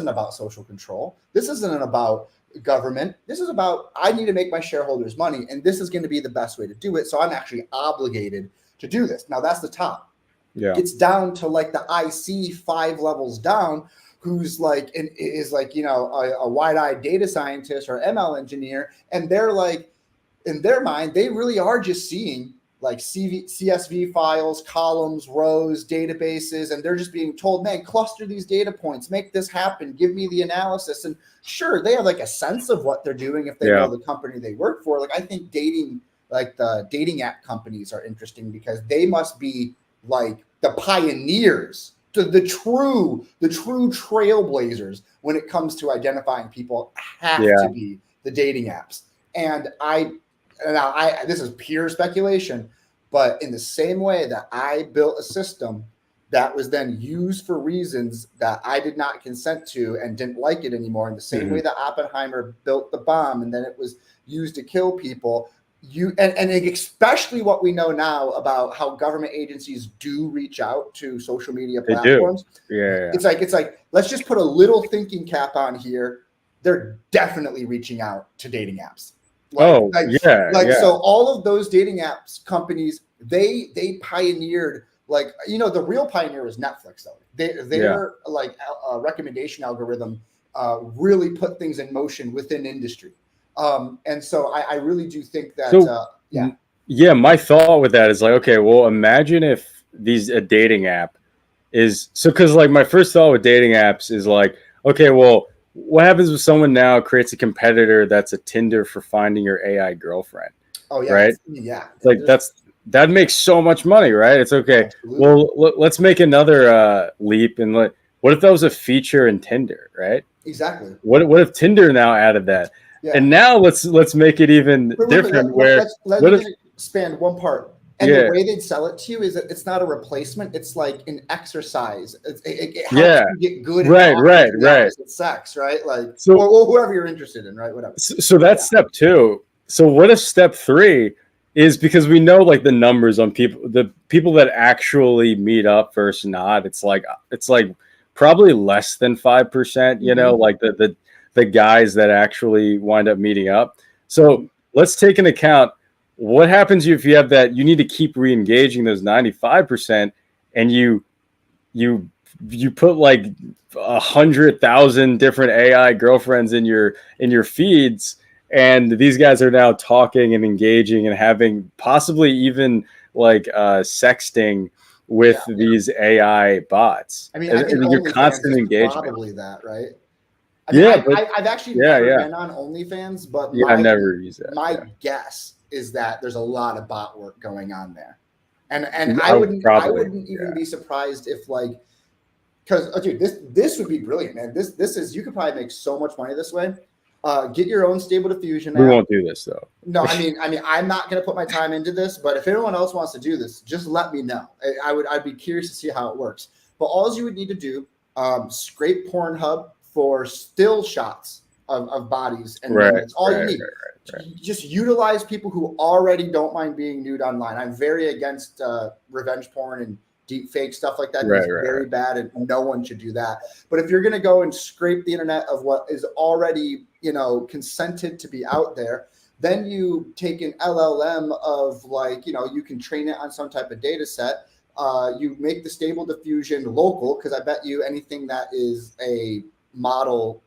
about social control. This isn't about government. This is about, I need to make my shareholders money, and this is going to be the best way to do it. So I'm actually obligated to do this. Now that's the top. It's down to like the IC 5 levels down, who's like, is like, you know, a wide-eyed data scientist or ML engineer. And they're like, in their mind, they really are just seeing like CSV files, columns, rows, databases, and they're just being told, man, cluster these data points, make this happen, give me the analysis. And sure, they have like a sense of what they're doing if they know the company they work for. Like I think the dating app companies are interesting because they must be like the pioneers, the true trailblazers when it comes to identifying people have to be the dating apps. And this is pure speculation, but in the same way that I built a system that was then used for reasons that I did not consent to and didn't like it anymore, in the same way that Oppenheimer built the bomb and then it was used to kill people, and especially what we know now about how government agencies do reach out to social media platforms. It's like let's just put a little thinking cap on here. They're definitely reaching out to dating apps. So all of those dating apps companies, they pioneered, like, you know, the real pioneer was Netflix though. Their like recommendation algorithm really put things in motion within industry. And so I really do think that my thought with that is like, okay, well, imagine if a dating app is because like my first thought with dating apps is like, okay, well, what happens if someone now creates a competitor that's a Tinder for finding your AI girlfriend? Oh yeah, right? Like that makes so much money, right? It's okay. Absolutely. Well, let's make another leap and what if that was a feature in Tinder, right? Exactly. What if Tinder now added that? And now let's make it even different. Let's expand one part. And the way they'd sell it to you is that it's not a replacement. It's like an exercise. It helps you get good at sex, right? Like, or whoever you're interested in, right? Whatever. So that's step 2. So what if step 3 is, because we know like the numbers on the people that actually meet up versus not, it's like probably less than 5%, you know, like the guys that actually wind up meeting up. So let's take into account what happens if you have that. You need to keep re-engaging those 95%, and you put like 100,000 different AI girlfriends in your feeds, and these guys are now talking and engaging and having possibly even like sexting with these AI bots. I mean, I think your constant engagement. probably that, right? I mean, Yeah, but I've actually yeah, never yeah, been on OnlyFans, but yeah. I never use that. my Yeah. guess is that there's a lot of bot work going on there, and I would I probably, wouldn't even yeah. be surprised if like, because dude, this would be brilliant, man. This is, you could probably make so much money this way. Get your own Stable Diffusion We app. won't do this though. No, I'm not going to put my time into this, but if anyone else wants to do this, just let me know. I'd be curious to see how it works. But all you would need to do, scrape Pornhub for still shots of bodies, and then that's all you need. Right. Just utilize people who already don't mind being nude online. I'm very against revenge porn and deep fake stuff like that. It's very bad, and no one should do that. But if you're going to go and scrape the internet of what is already, consented to be out there, then you take an LLM of like, you can train it on some type of data set. You make the Stable Diffusion local, because I bet you anything that is a model,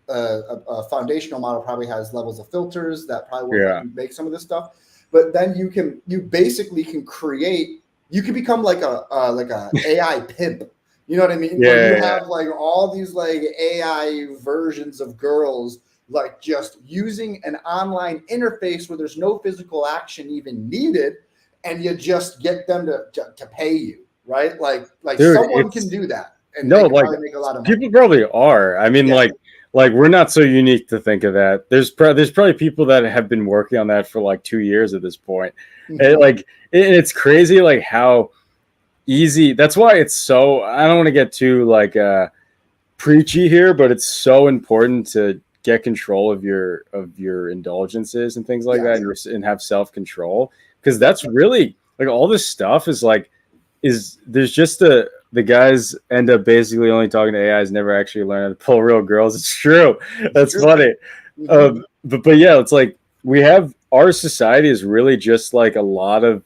a foundational model, probably has levels of filters that probably will let you make some of this stuff. But then you basically can create, you can become like a AI pimp. You know what I mean? Yeah, Where you have like all these like AI versions of girls, like just using an online interface where there's no physical action even needed, and you just get them to pay you, right? Like dude, someone can do that, and they can probably make a lot of money. People probably are. I mean, like we're not so unique to think of that. There's probably people that have been working on that for like 2 years at this point. And it's crazy, like how easy. That's why it's so. I don't want to get too like preachy here, but it's so important to get control of your indulgences and things like that, and have self-control, because that's really like all this stuff is like there's just the guys end up basically only talking to AIs, never actually learn how to pull real girls. It's true. That's funny. But yeah, it's like our society is really just like a lot of,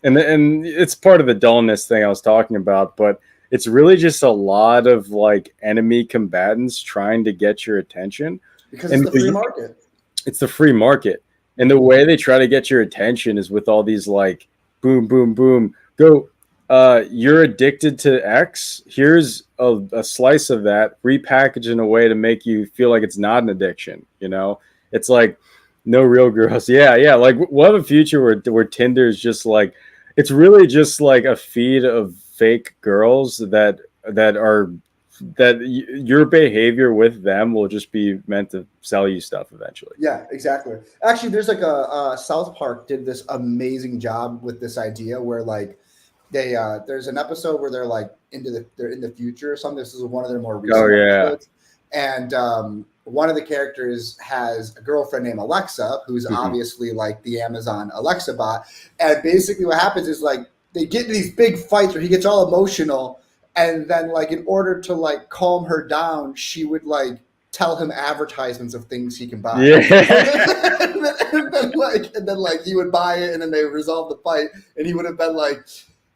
and it's part of the dullness thing I was talking about, but it's really just a lot of like enemy combatants trying to get your attention. Because it's the free market. It's the free market. And the way they try to get your attention is with all these like boom, boom, boom. Go, you're addicted to X. Here's a slice of that, repackaged in a way to make you feel like it's not an addiction. It's like no real girls. Yeah. Like we'll have a future where Tinder's just like, it's really just like a feed of fake girls that your behavior with them will just be meant to sell you stuff eventually. Yeah, exactly. Actually, there's like a South Park did this amazing job with this idea where like they there's an episode where they're like they're in the future or something. This is one of their more recent episodes. And one of the characters has a girlfriend named Alexa, who's obviously like the Amazon Alexa bot. And basically what happens is like they get into these big fights where he gets all emotional. And then like in order to like calm her down, she would like tell him advertisements of things he can buy. Yeah. and then he would buy it, and then they would resolve the fight. And he would have been like,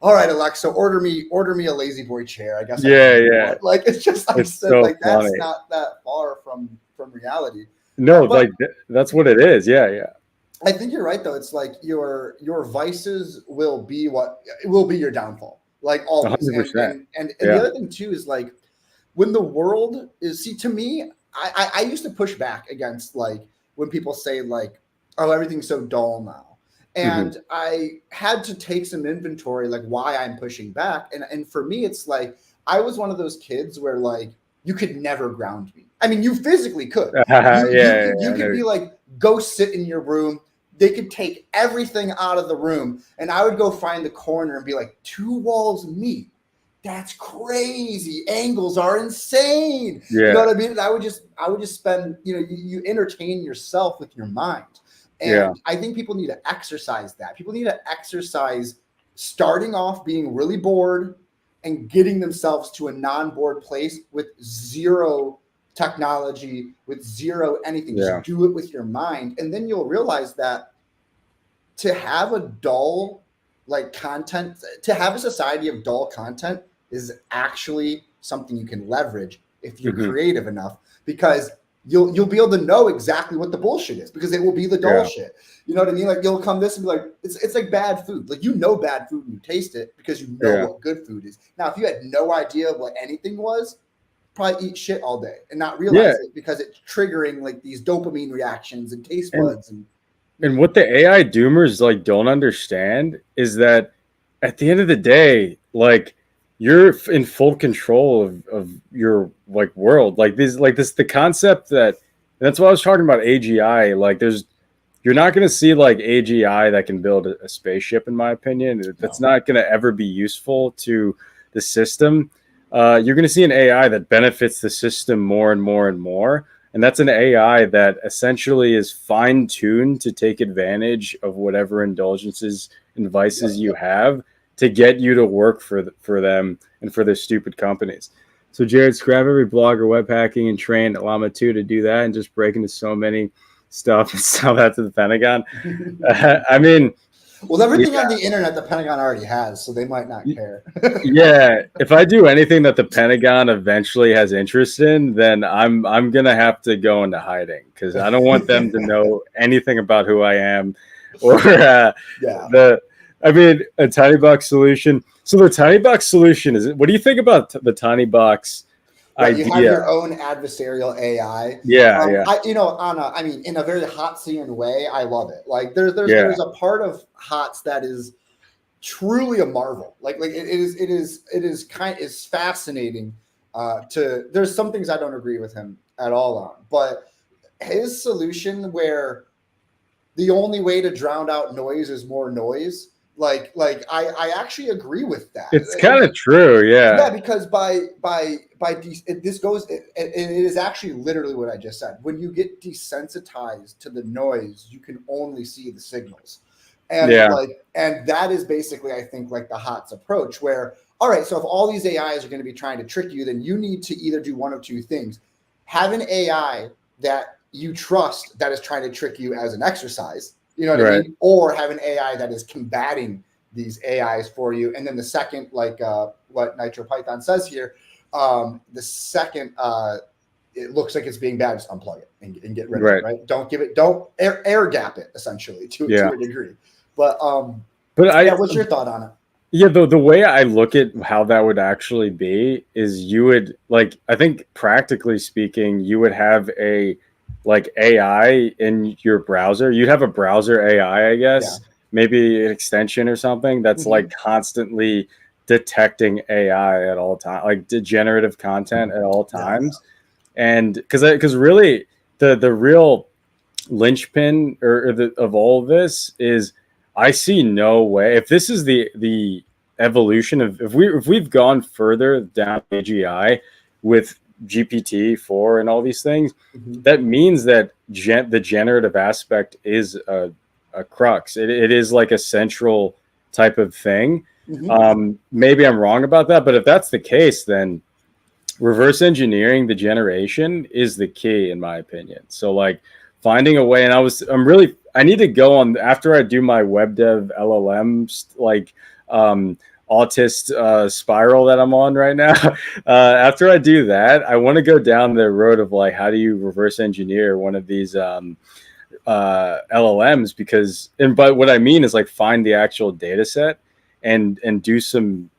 all right, Alexa, order me a lazy boy chair. I guess. Yeah. Like it's just like, it's so like funny. That's not that far from reality. No, but that's what it is. Yeah. I think you're right though. It's like your vices will be your downfall. Like always. 100%. And the other thing too is like when the world is, see, to me, I used to push back against like when people say like, oh, everything's so dull now. And I had to take some inventory, like why I'm pushing back. And for me, it's like, I was one of those kids where like, you could never ground me. I mean, you physically could. You could be like, go sit in your room. They could take everything out of the room, and I would go find the corner and be like, 2 walls meet. That's crazy. Angles are insane. Yeah. You know what I mean? And I would just spend, you entertain yourself with your mind. And I think people need to exercise that. People need to exercise starting off being really bored and getting themselves to a non-bored place with zero technology, with zero anything. Just do it with your mind. And then you'll realize that to have a dull content, to have a society of dull content is actually something you can leverage if you're creative enough, because you'll be able to know exactly what the bullshit is, because it will be the dull shit. You know what I mean? Like you'll come this and be like, it's like bad food. Like bad food when you taste it because you know what good food is. Now, if you had no idea what anything was, probably eat shit all day and not Yeah. realize it because it's triggering like these dopamine reactions and taste buds. And what the AI doomers like don't understand is that at the end of the day, like you're in full control of your like world. Like this the concept that that's what I was talking about AGI. Like you're not going to see like AGI that can build a spaceship, in my opinion. That's not going to ever be useful to the system. You're going to see an AI that benefits the system more and more and more. And that's an AI that essentially is fine tuned to take advantage of whatever indulgences and vices you have to get you to work for them and for their stupid companies. So, Jared, scrap every blogger, web hacking, and train Llama 2 to do that and just break into so many stuff and sell that to the Pentagon. I mean, well, everything on the internet the Pentagon already has, so they might not care. Yeah, if I do anything that the Pentagon eventually has interest in, then I'm gonna have to go into hiding because I don't want them to know anything about who I am or a tiny box solution. So the tiny box solution is. What do you think about the tiny box? You have your own adversarial AI. Yeah. In a very Hotsian way, I love it. Like there's a part of Hots that is truly a marvel. Like it is fascinating. There's some things I don't agree with him at all on, but his solution where the only way to drown out noise is more noise. I actually agree with that. It's kind of true, yeah. Yeah, because it is actually literally what I just said. When you get desensitized to the noise, you can only see the signals, and that is basically, I think, like the HOTS approach. Where all right, so if all these AIs are going to be trying to trick you, then you need to either do one of two things: have an AI that you trust that is trying to trick you as an exercise. You know what I mean? Or have an AI that is combating these AIs for you. And then the second, like what NitroPython says here, the second, it looks like it's being bad, just unplug it and get rid of it, right? Don't air gap it, essentially, to a degree. But what's your thought on it? Yeah, the way I look at how that would actually be is you would, like, I think practically speaking, you would have a like AI in your browser. You'd have a browser AI, I guess, maybe an extension or something that's like constantly detecting AI at all times, like degenerative content at all times. And because really the real linchpin of all of this is I see no way, if this is the evolution of, if we've gone further down AGI with GPT-4 and all these things, that means that the generative aspect is a crux. It is like a central type of thing. Maybe I'm wrong about that, but if that's the case, then reverse engineering the generation is the key, in my opinion. So like finding a way, and I need to go on after I do my web dev LLM, like autist spiral that I'm on right now. After I do that, I want to go down the road of like, how do you reverse engineer one of these LLMs? But what I mean is like find the actual data set and do some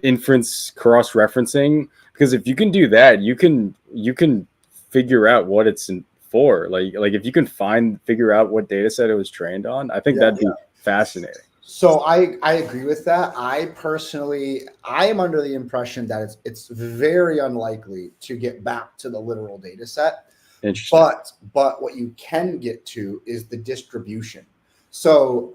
inference cross-referencing, because if you can do that, you can figure out what it's for. Like if you can figure out what data set it was trained on, I think that'd be fascinating. So I agree with that. I am under the impression that it's very unlikely to get back to the literal data set. But what you can get to is the distribution. So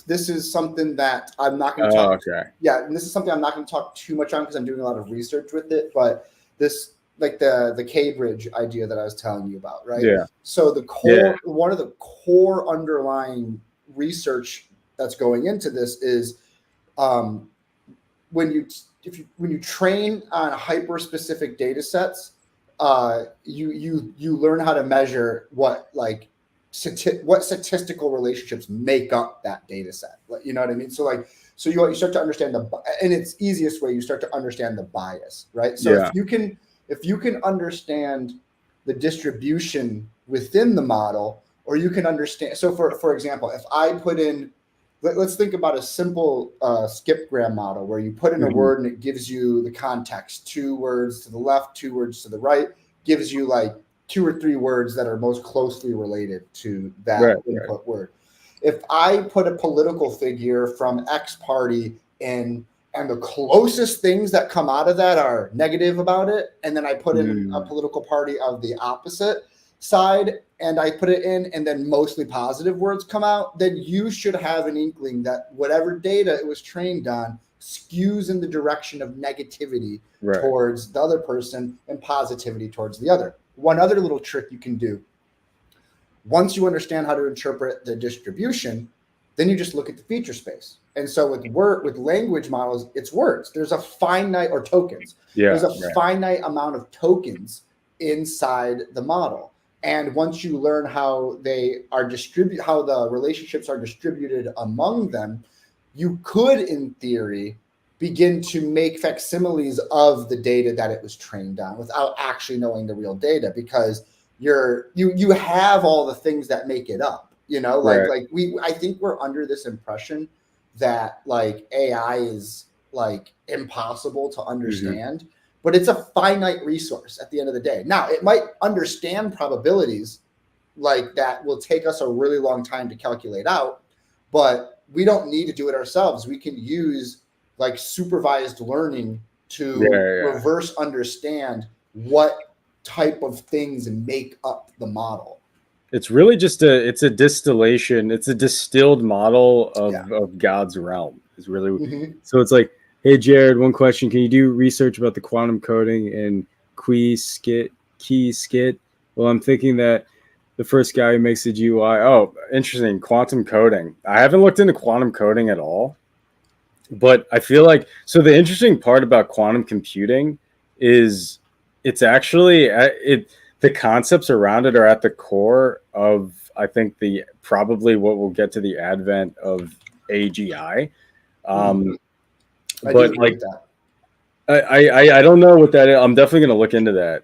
this is something that I'm not going to talk. And this is something I'm not going to talk too much on because I'm doing a lot of research with it. But this, like the K-bridge idea that I was telling you about, right? Yeah. So one of the core underlying research that's going into this is when you train on hyper specific data sets, you learn how to measure what statistical relationships make up that data set. You know what I mean? So you start to understand and it's easiest way, you start to understand the bias, right? So if you can understand the distribution within the model, or you can understand. So for example, if I put in let's think about a simple skipgram model where you put in a word and it gives you the context. 2 words to the left, 2 words to the right, gives you like 2 or 3 words that are most closely related to that input word. If I put a political figure from X party in, and the closest things that come out of that are negative about it, and then I put in a political party of the opposite side and I put it in, and then mostly positive words come out, then you should have an inkling that whatever data it was trained on skews in the direction of negativity towards the other person and positivity towards the other. One other little trick you can do, once you understand how to interpret the distribution, then you just look at the feature space. And so with language models, it's words. There's a finite, or tokens. There's a finite amount of tokens inside the model. And once you learn how they are how the relationships are distributed among them, you could, in theory, begin to make facsimiles of the data that it was trained on without actually knowing the real data, because you have all the things that make it up. I think we're under this impression that like AI is like impossible to understand, but it's a finite resource at the end of the day. Now, it might understand probabilities like that will take us a really long time to calculate out, but we don't need to do it ourselves. We can use like supervised learning to reverse understand what type of things make up the model. It's really just it's a distillation. It's a distilled model of God's realm. Is really so. It's like, hey Jared, one question: can you do research about the quantum coding and key skit? Well, I'm thinking that the first guy who makes the GUI. Oh, interesting, quantum coding. I haven't looked into quantum coding at all, but I feel like the interesting part about quantum computing is it's actually the concepts around it are at the core of, I think, probably what will get to the advent of AGI. But like, I don't know what that is. I'm definitely going to look into that.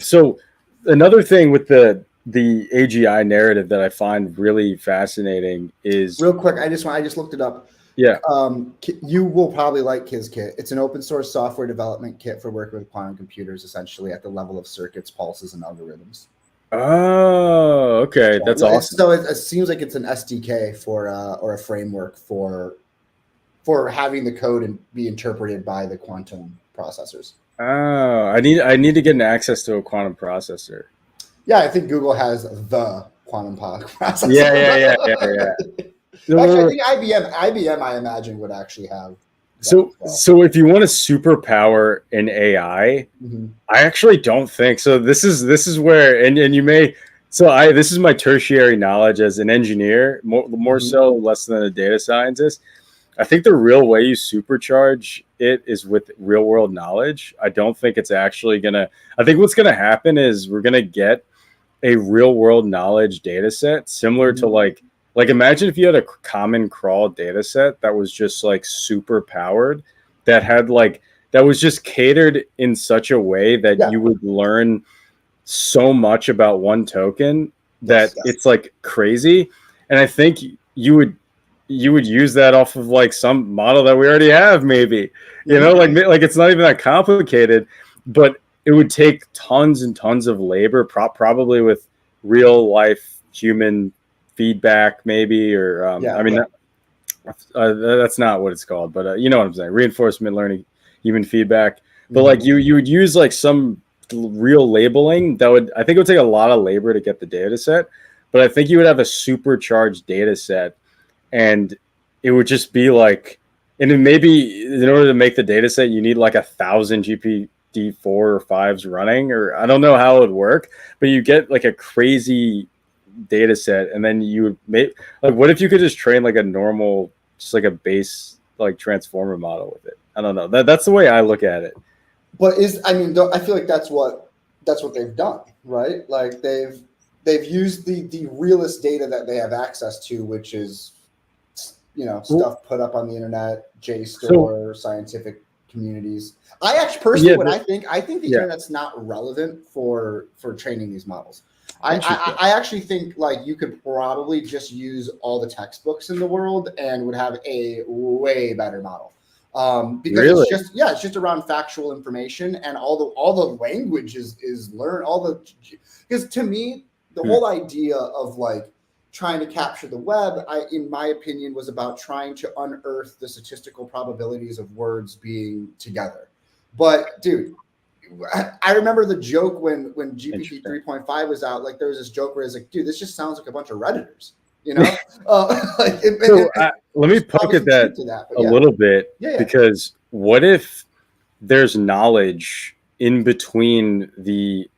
So another thing with the AGI narrative that I find really fascinating is, real quick, I just looked it up. Yeah. You will probably like Qiskit. It's an open source software development kit for working with quantum computers, essentially at the level of circuits, pulses, and algorithms. Oh, okay. That's awesome. So it seems like it's an SDK or a framework for having the code and be interpreted by the quantum processors. Oh, I need to get an access to a quantum processor. Yeah, I think Google has the quantum processor. Yeah. Actually, I think IBM, I imagine, would actually have. So if you want to superpower an AI, I actually don't think so. This is where, and you may. So this is my tertiary knowledge as an engineer, more so less than a data scientist. I think the real way you supercharge it is with real world knowledge. I don't think it's actually gonna. I think what's gonna happen is we're gonna get a real world knowledge data set similar to like imagine if you had a common crawl data set that was just like super powered, that was just catered in such a way that you would learn so much about one token that it's like crazy. And I think you would use that off of like some model that we already have, maybe, like it's not even that complicated, but it would take tons and tons of labor, probably with real life human feedback, maybe, or that's not what it's called, but you know what I'm saying, reinforcement learning, human feedback. But like you would use like some real labeling I think it would take a lot of labor to get the data set, but I think you would have a supercharged data set, and it would just be like, and then maybe in order to make the data set, you need like 1,000 GPT-4 or 5s running, or I don't know how it would work, but you get like a crazy data set, and then you would make, like, what if you could just train like a normal, just like a base like transformer model with it? I don't know. That's the way I look at it. But I feel like that's what they've done, right? Like they've used the realest data that they have access to, which is stuff put up on the internet, JSTOR, scientific communities. I actually personally, I think the internet's not relevant for training these models. I actually think like you could probably just use all the textbooks in the world and would have a way better model. Because Really? it's just around factual information, and all the language is learn all the, because to me the whole idea of like trying to capture the web, in my opinion, was about trying to unearth the statistical probabilities of words being together. But dude, I remember the joke when GPT 3.5 was out. Like there was this joke where it's like, dude, this just sounds like a bunch of Redditors, you know? Let me poke at that a little bit, because what if there's knowledge in between the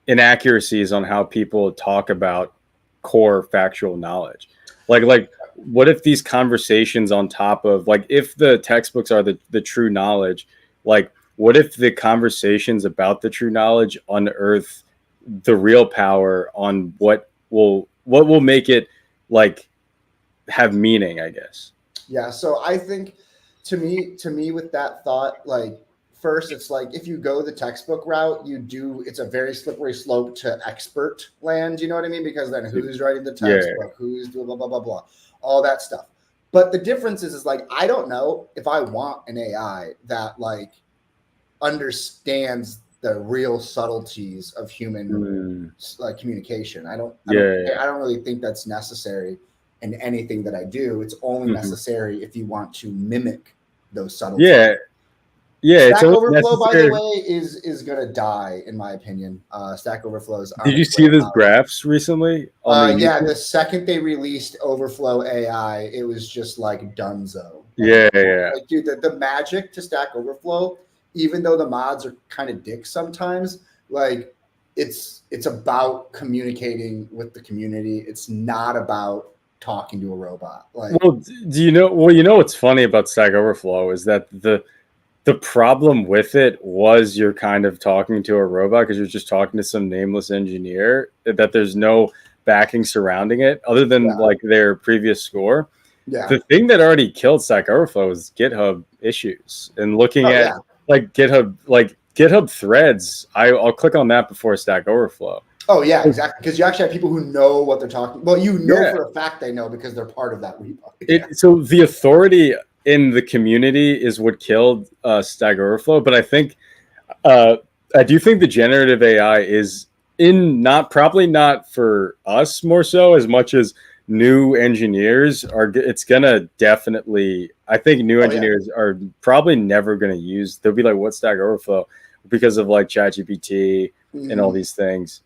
inaccuracies on how people talk about core factual knowledge? Like what if these conversations on top of, like, if the textbooks are the true knowledge, like what if the conversations about the true knowledge unearth the real power on what will make it like have meaning, I guess. Yeah, so I think to me with that thought, like first it's like if you go the textbook route, it's a very slippery slope to expert land, you know what I mean? Because then who's writing the textbook, who's doing blah blah blah blah, all that stuff. But the difference is like I don't know if I want an AI that like understands the real subtleties of human like communication. I don't really think that's necessary in anything that I do. It's only necessary if you want to mimic those subtleties. Stack Overflow, by the way, is gonna die in my opinion. Stack Overflow's. Did you see those graphs recently? The second they released Overflow AI, it was just like dunzo. Like, dude, the magic to Stack Overflow, even though the mods are kind of dicks sometimes, like it's about communicating with the community. It's not about talking to a robot. Like, well, you know what's funny about Stack Overflow is that the problem with it was you're kind of talking to a robot because you're just talking to some nameless engineer, that there's no backing surrounding it other than like their previous score. The thing that already killed Stack Overflow is GitHub issues, and looking at like GitHub threads. I'll click on that before Stack Overflow. Oh yeah, exactly. Because you actually have people who know what they're talking. Well, you know for a fact they know because they're part of that repo. So the authority in the community is what killed Stack Overflow. But I think I do think the generative AI is probably not for us more so as much as new engineers are. It's gonna definitely. I think new engineers are probably never gonna use. They'll be like, "What's Stack Overflow?" because of like ChatGPT and all these things.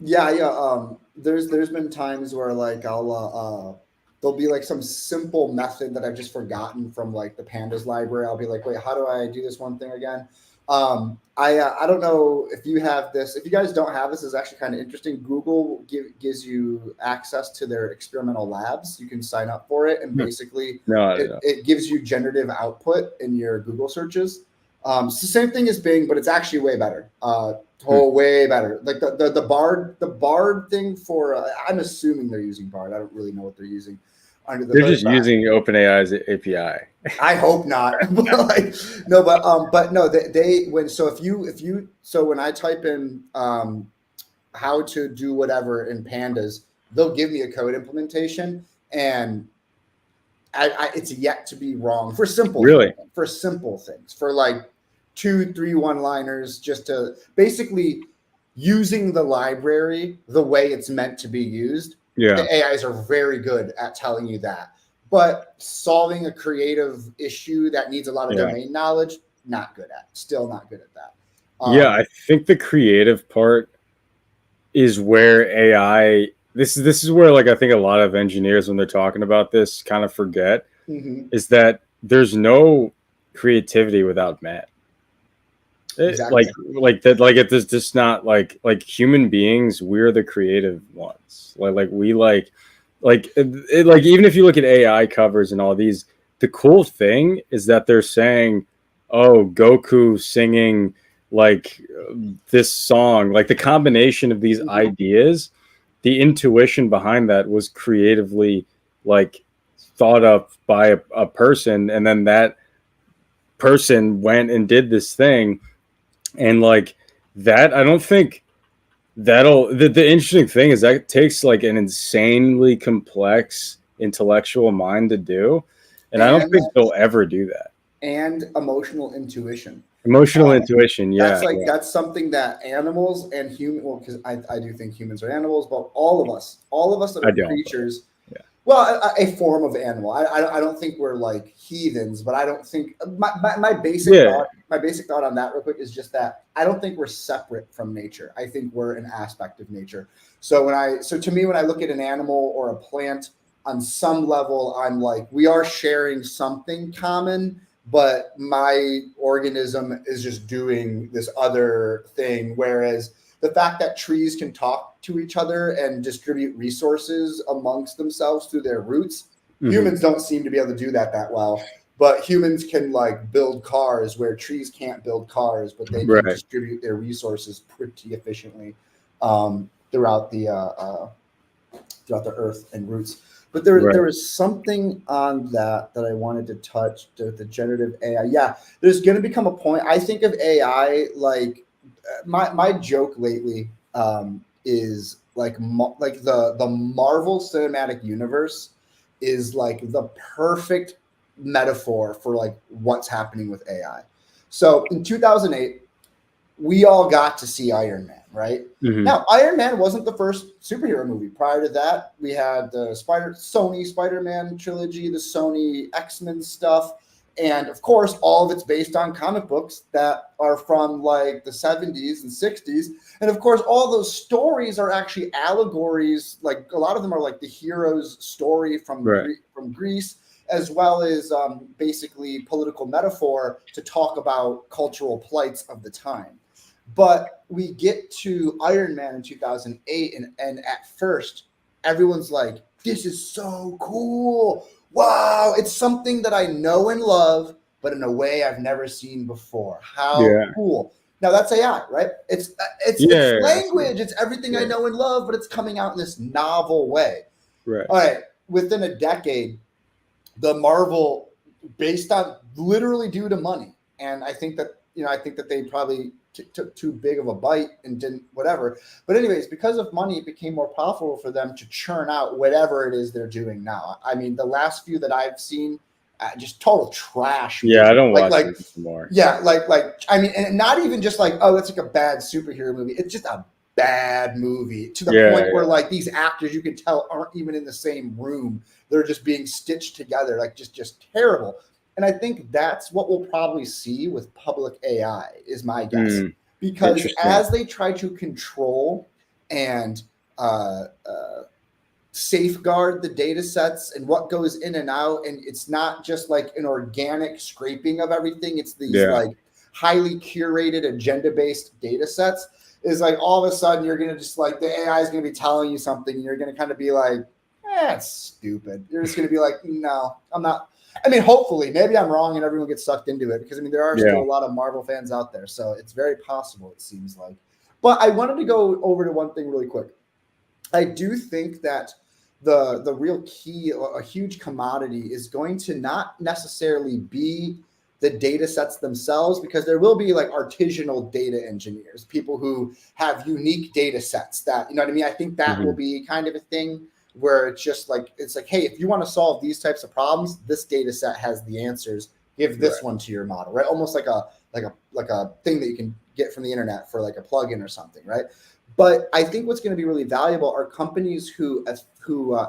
There's been times where like there'll be like some simple method that I've just forgotten from like the pandas library. I'll be like, wait, how do I do this one thing again? I don't know if you have this. If you guys don't have this, it's actually kind of interesting. Google gives you access to their experimental labs. You can sign up for it, and basically it gives you generative output in your Google searches. It's the same thing as Bing, but it's actually way better. Way better. Like the Bard thing for. I'm assuming they're using Bard. I don't really know what they're using. They're just using OpenAI's API. I hope not. But no, when I type in how to do whatever in pandas, they'll give me a code implementation, and it's yet to be wrong for simple things, for like 2-3 one-liners, just to basically using the library the way it's meant to be used. The AIs are very good at telling you that, but solving a creative issue that needs a lot of domain knowledge, still not good at that. I think the creative part is where AI. This is where like I think a lot of engineers, when they're talking about this, kind of forget is that there's no creativity without math. Exactly. Like that, like it's just not like human beings, we're the creative ones. We like even if you look at AI covers and all these, the cool thing is that they're saying, oh, Goku singing like this song, like the combination of these ideas, the intuition behind that was creatively like thought up by a person, and then that person went and did this thing. And like that, I don't think The interesting thing is that takes like an insanely complex intellectual mind to do, and I don't and think they'll ever do that. and emotional intuition. Emotional intuition, yeah, That's something that animals and human, well, because I do think humans are animals, but all of us that I are don't, but creatures, yeah, well, a form of animal. I don't think we're like heathens, but I don't think my basic yeah, thought, on that real quick is just that I don't think we're separate from nature. I think we're an aspect of nature. So to me, when I look at an animal or a plant, on some level, I'm like, we are sharing something common, but my organism is just doing this other thing. Whereas the fact that trees can talk to each other and distribute resources amongst themselves through their roots, humans don't seem to be able to do that well. But humans can like build cars where trees can't build cars, but they can right, distribute their resources pretty efficiently throughout the earth and roots. But there right, was something on that I wanted to touch, the generative AI. Yeah, there's going to become a point. I think of AI like my joke lately is like the Marvel Cinematic Universe is like the perfect metaphor for like what's happening with AI. So in 2008, we all got to see Iron Man, right? mm-hmm. Now, Iron Man wasn't the first superhero movie. Prior to that, we had the Sony Spider-Man trilogy, the Sony X-Men stuff, and of course, all of it's based on comic books that are from like the 70s and 60s. And of course, all those stories are actually allegories. Like a lot of them are like the hero's story Right, from Greece, as well as basically political metaphor to talk about cultural plights of the time. But we get to Iron Man in 2008, and at first, everyone's like, this is so cool. Wow, it's something that I know and love, but in a way I've never seen before. How yeah, cool. Now that's AI, right? It's yeah, language, it's everything I yeah, know and love, but it's coming out in this novel way. right, All right, within a decade, the Marvel, based on literally due to money, and I think that they probably took too big of a bite and didn't whatever. But anyways, because of money, it became more profitable for them to churn out whatever it is they're doing now. I mean, the last few that I've seen, just total trash yeah. I movies. don't watch Like it anymore. yeah, I mean, and not even just like, oh, it's like a bad superhero movie. It's just a bad movie to the Yeah, point where yeah, like these actors you can tell aren't even in the same room. They're just being stitched together, like just terrible. And I think that's what we'll probably see with public AI, is my guess. Because interesting. as they try to control and safeguard the data sets and what goes in and out, and it's not just like an organic scraping of everything, it's these Yeah, like highly curated agenda-based data sets, is like all of a sudden you're gonna just like the AI is gonna be telling you something and you're gonna kind of be like, it's stupid. You're just gonna be like, no, I'm not. I mean, hopefully, maybe I'm wrong and everyone gets sucked into it, because I mean there are still yeah, a lot of Marvel fans out there, so it's very possible, it seems like. But I wanted to go over to one thing really quick. I do think that the real key, a huge commodity, is going to not necessarily be the data sets themselves, because there will be like artisanal data engineers, people who have unique data sets that, you know what I mean? I think that will mm-hmm. be kind of a thing where it's like, hey, if you want to solve these types of problems, this data set has the answers. Give this Right, one to your model, right? Almost like a thing that you can get from the internet for like a plugin or something, right? But I think what's going to be really valuable are companies who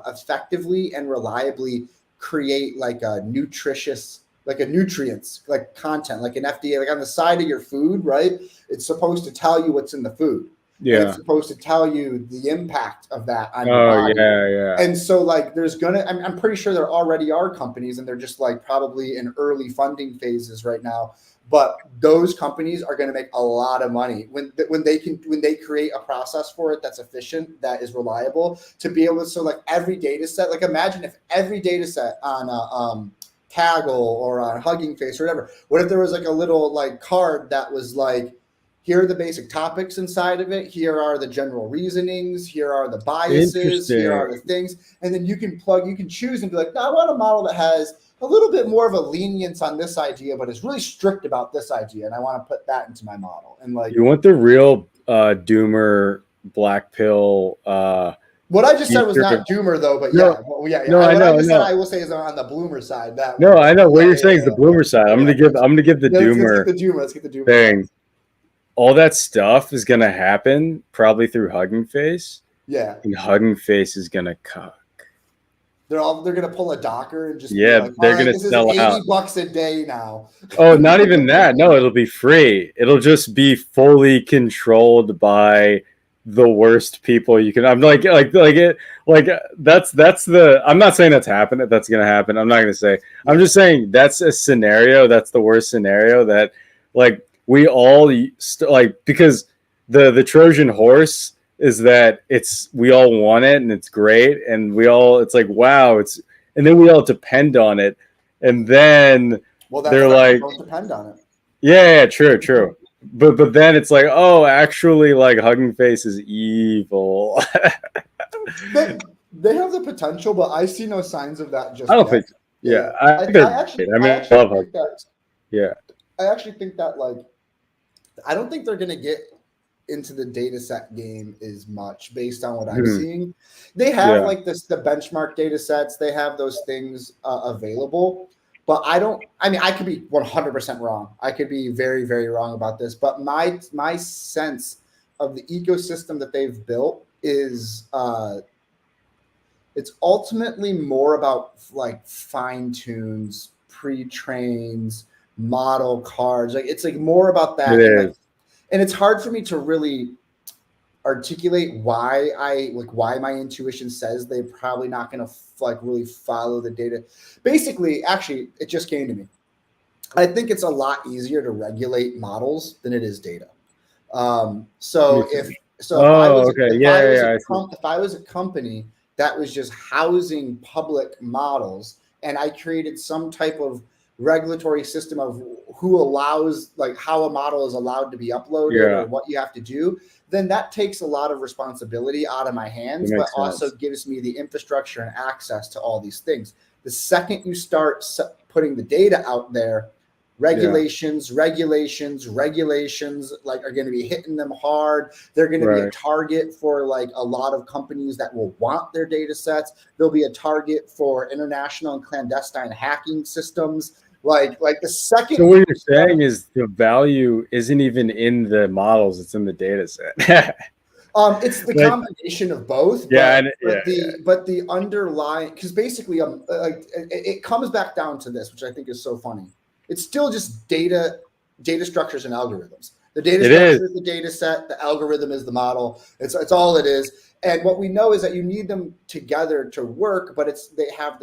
effectively and reliably create like a nutritious, like a nutrients, like content, like an FDA, like on the side of your food, right? It's supposed to tell you what's in the food, and it's yeah. supposed to tell you the impact of that on your Oh, body. yeah, yeah. And so like I'm pretty sure there already are companies, and they're just like probably in early funding phases right now, but those companies are going to make a lot of money when they create a process for it that's efficient, that is reliable, to be able to, so like every data set, like imagine if every data set on Kaggle or on Hugging Face or whatever, what if there was like a little like card that was like, here are the basic topics inside of it, here are the general reasonings, here are the biases, here Interesting. are the things, and then you can choose and be like, no, I want a model that has a little bit more of a lenience on this idea, but is really strict about this idea, and I want to put that into my model. And like, You want the real doomer black pill. What I just said was future. not doomer though, but No, yeah, well, yeah. no, I What I know, just said, no, I will say, is on the bloomer side. That no, one, I know. What yeah, you're saying is the bloomer side. I'm gonna give. I'm gonna give the let's doomer get the doomer. Let's get the doomer thing. side. All that stuff is gonna happen probably through Hugging Face, Yeah, and Hugging Face is gonna cock. they're gonna pull a Docker and just be Yeah, like, all they're right, gonna this is sell out. $80 a day now. Oh, not even that. No, it'll be free. It'll just be fully controlled by the worst people you can. I'm like that's the. I'm not saying that's happening. That's gonna happen. I'm not gonna say. I'm just saying that's a scenario. That's the worst scenario. That like we all like because the Trojan horse is that we all want it and it's great and we all it's like wow it's and then we all depend on it and then Well, that's they're why like, people don't depend on it. yeah, true. But then it's like, oh, actually, like Hugging Face is evil. They have the potential, but I see no signs of that just I don't yet. think. Yeah, I think I actually I love Hugging think that. Yeah, I actually think that like I don't think they're gonna get into the data set game as much based on what I'm seeing. They have like the benchmark data sets, they have those things available, but I mean, I could be 100% wrong. I could be very, very wrong about this, but my sense of the ecosystem that they've built is it's ultimately more about like fine tunes, pre-trains, model cards. Like it's like more about that. And it's hard for me to really articulate why why my intuition says they're probably not going to like really follow the data. Basically, actually, it just came to me. I think it's a lot easier to regulate models than it is data. If I was a company that was just housing public models and I created some type of regulatory system of who allows like how a model is allowed to be uploaded or what you have to do, then that takes a lot of responsibility out of my hands, but also gives me the infrastructure and access to all these things. The second you start putting the data out there, regulations like are going to be hitting them hard. They're going to be a target for like a lot of companies that will want their data sets. There'll be a target for international and clandestine hacking systems. Like the second. So what you're saying is the value isn't even in the models; it's in the data set. It's the combination of both. But the underlying, because basically, like it comes back down to this, which I think is so funny. It's still just data structures and algorithms. The data structure is the data set. The algorithm is the model. It's all it is. And what we know is that you need them together to work, but they have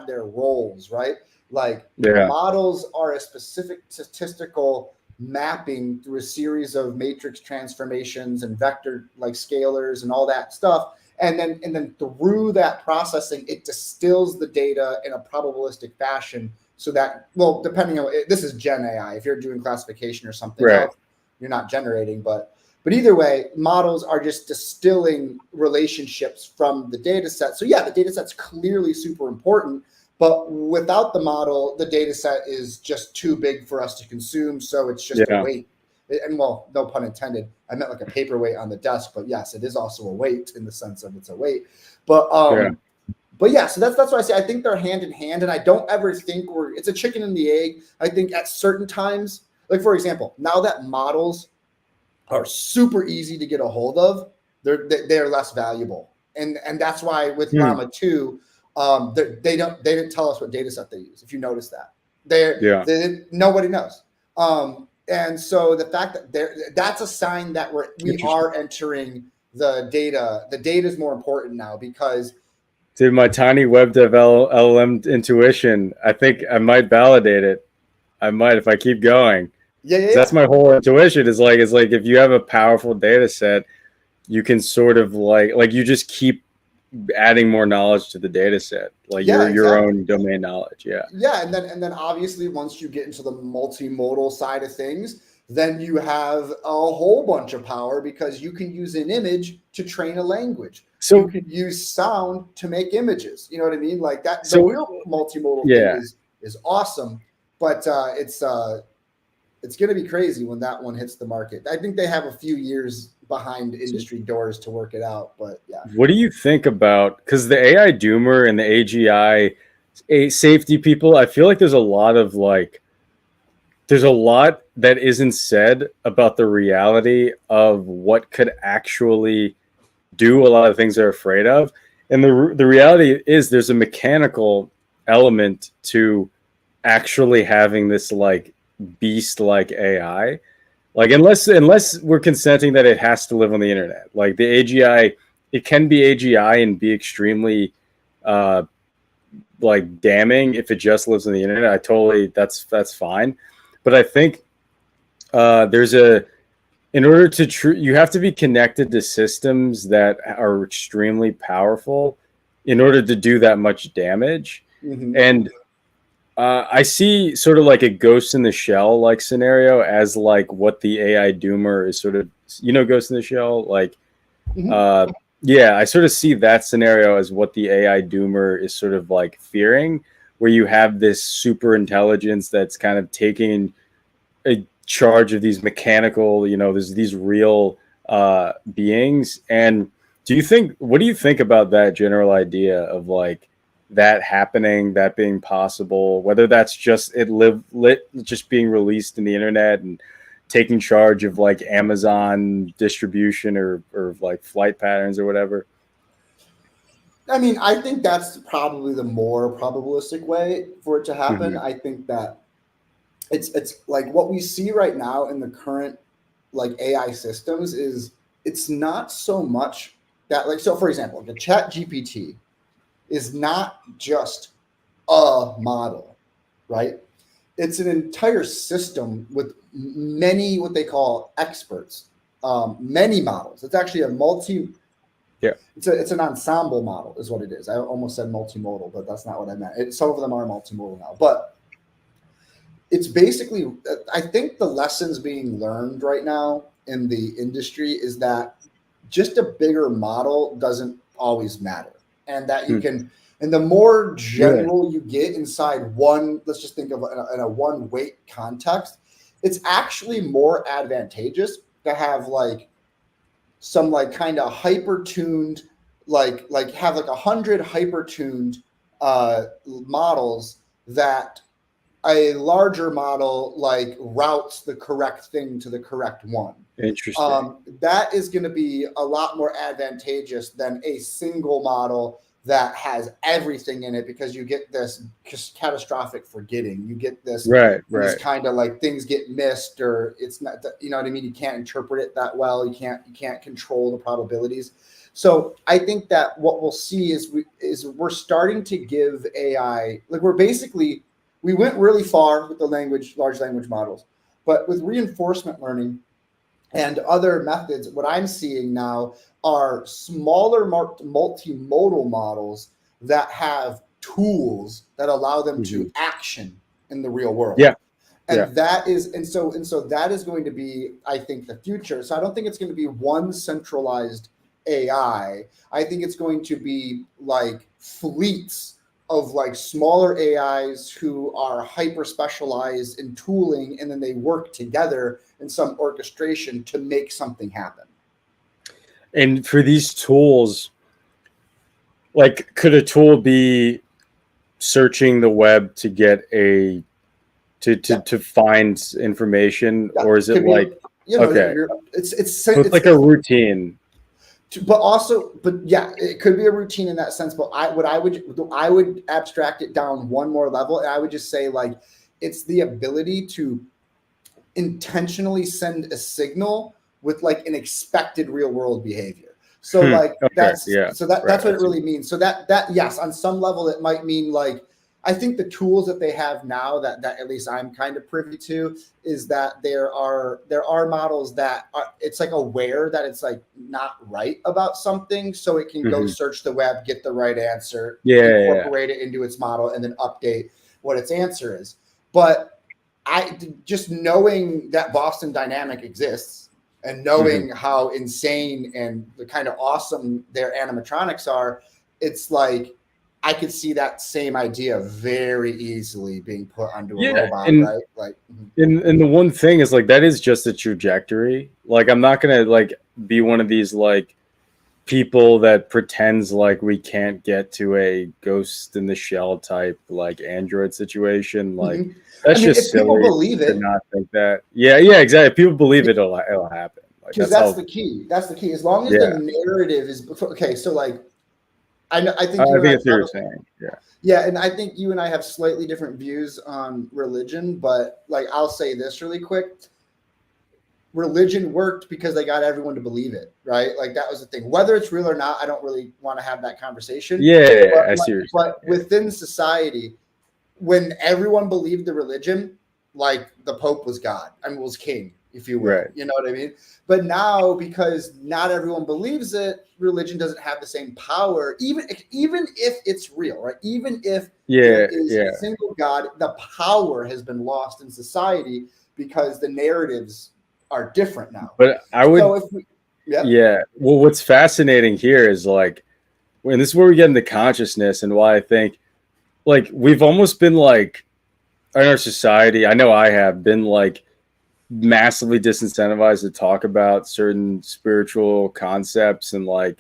their roles, right? Like models are a specific statistical mapping through a series of matrix transformations and vector like scalars and all that stuff. And then through that processing, it distills the data in a probabilistic fashion so that, well, depending on, this is Gen AI. If you're doing classification or something else, you're not generating, but either way, models are just distilling relationships from the data set. So yeah, the data set's clearly super important, but without the model, the data set is just too big for us to consume. So it's just a weight. And well, no pun intended. I meant like a paperweight on the desk, but yes, it is also a weight in the sense of it's a weight. But yeah, so that's why I say I think they're hand in hand, and I don't ever think it's a chicken and the egg. I think at certain times, like for example, now that models are super easy to get a hold of, they're less valuable, and that's why with Llama 2. They didn't tell us what data set they use. If you notice that, nobody knows. And so the fact that that's a sign that we are entering the data. The data is more important now because. Dude, my tiny web dev LLM intuition, I think I might validate it. I might if I keep going. That's my whole intuition. Is like if you have a powerful data set, you can sort of like you just keep adding more knowledge to the data set, like your own domain knowledge. And then obviously once you get into the multimodal side of things, then you have a whole bunch of power because you can use an image to train a language. So you could use sound to make images. You know what I mean? Like that. The real multimodal thing is awesome, but it's going to be crazy when that one hits the market. I think they have a few years behind industry doors to work it out. But yeah. What do you think about, because the AI doomer and the AGI safety people, I feel like there's a lot that isn't said about the reality of what could actually do a lot of things they're afraid of. And the reality is there's a mechanical element to actually having this like beast like AI. Like unless we're consenting that it has to live on the internet. Like the AGI, it can be AGI and be extremely like damning if it just lives on the internet. I totally that's fine. But I think there's a in order to you have to be connected to systems that are extremely powerful in order to do that much damage. Mm-hmm. And I see sort of like a Ghost in the Shell like scenario as like what the AI doomer is sort of, Ghost in the Shell, like Mm-hmm. yeah, I sort of see that scenario as what the AI doomer is sort of like fearing, where you have this super intelligence that's kind of taking a charge of these mechanical, there's these real beings. And what do you think about that general idea of like that happening, that being possible, whether that's just just being released in the internet and taking charge of like Amazon distribution or like flight patterns or whatever? I mean, I think that's probably the more probabilistic way for it to happen. Mm-hmm. I think that it's like what we see right now in the current like AI systems is it's not so much that, like, so for example, the Chat GPT is not just a model, right? It's an entire system with many what they call experts, many models. It's actually a multi. Yeah. It's an ensemble model is what it is. I almost said multimodal, but that's not what I meant. Some of them are multimodal now, but it's basically, I think the lessons being learned right now in the industry is that just a bigger model doesn't always matter, and that you can, and the more general you get inside one, let's just think of in a one weight context, it's actually more advantageous to have like some like kind of hyper tuned, like have like 100 hyper tuned models that a larger model like routes the correct thing to the correct one. Interesting. That is going to be a lot more advantageous than a single model that has everything in it, because you get this catastrophic forgetting. You get this, this kind of like things get missed, or it's not, you know what I mean? You can't interpret it that well. You can't control the probabilities. So I think that what we'll see is we're starting to give AI, like we went really far with the large language models, but with reinforcement learning and other methods, what I'm seeing now are smaller multimodal models that have tools that allow them to action in the real world. Yeah. And that is, and so that is going to be, I think, the future. So I don't think it's going to be one centralized AI. I think it's going to be like fleets of like smaller AIs who are hyper specialized in tooling, and then they work together in some orchestration to make something happen. And for these tools, like, could a tool be searching the web to get to find information, or is it like okay? It's like a routine. But yeah, it could be a routine in that sense. But I would abstract it down one more level, and I would just say like it's the ability to intentionally send a signal with like an expected real world behavior. So like that's what it really means. So that yes, on some level it might mean like, I think the tools that they have now that at least I'm kind of privy to is that there are models that are, it's like aware that it's like not right about something, so it can go search the web, get the right answer, incorporate it into its model, and then update what its answer is. But I just knowing that Boston Dynamic exists and knowing how insane and the kind of awesome their animatronics are, it's like I could see that same idea very easily being put onto a robot, right? Like, and the one thing is like that is just a trajectory. Like I'm not gonna like be one of these like people that pretends like we can't get to a Ghost in the Shell type like Android situation. Like that's if just people silly believe to it, not think that. Yeah, exactly. If people believe it, it'll happen. Like because that's that's how. the key. That's the key. As long as the Yeah, narrative is okay. So like, I I think you and think I it's what you're saying. Yeah. yeah, and I think you and I have slightly different views on religion, but like I'll say this really quick. Religion worked because they got everyone to believe it, right? Like that was the thing. Whether it's real or not, I don't really want to have that conversation. Yeah, I see what you're saying. But within society, when everyone believed the religion, like the Pope was God, I mean, was king, if you will. Right. You know what I mean? But now, because not everyone believes it, religion doesn't have the same power, even if it's real, right? Even if there is a single God, the power has been lost in society because the narratives are different now. But I would. So if we, Yeah. Well, what's fascinating here is like, when this is where we get into consciousness and why I think like we've almost been like in our society, I know I have been like massively disincentivized to talk about certain spiritual concepts and like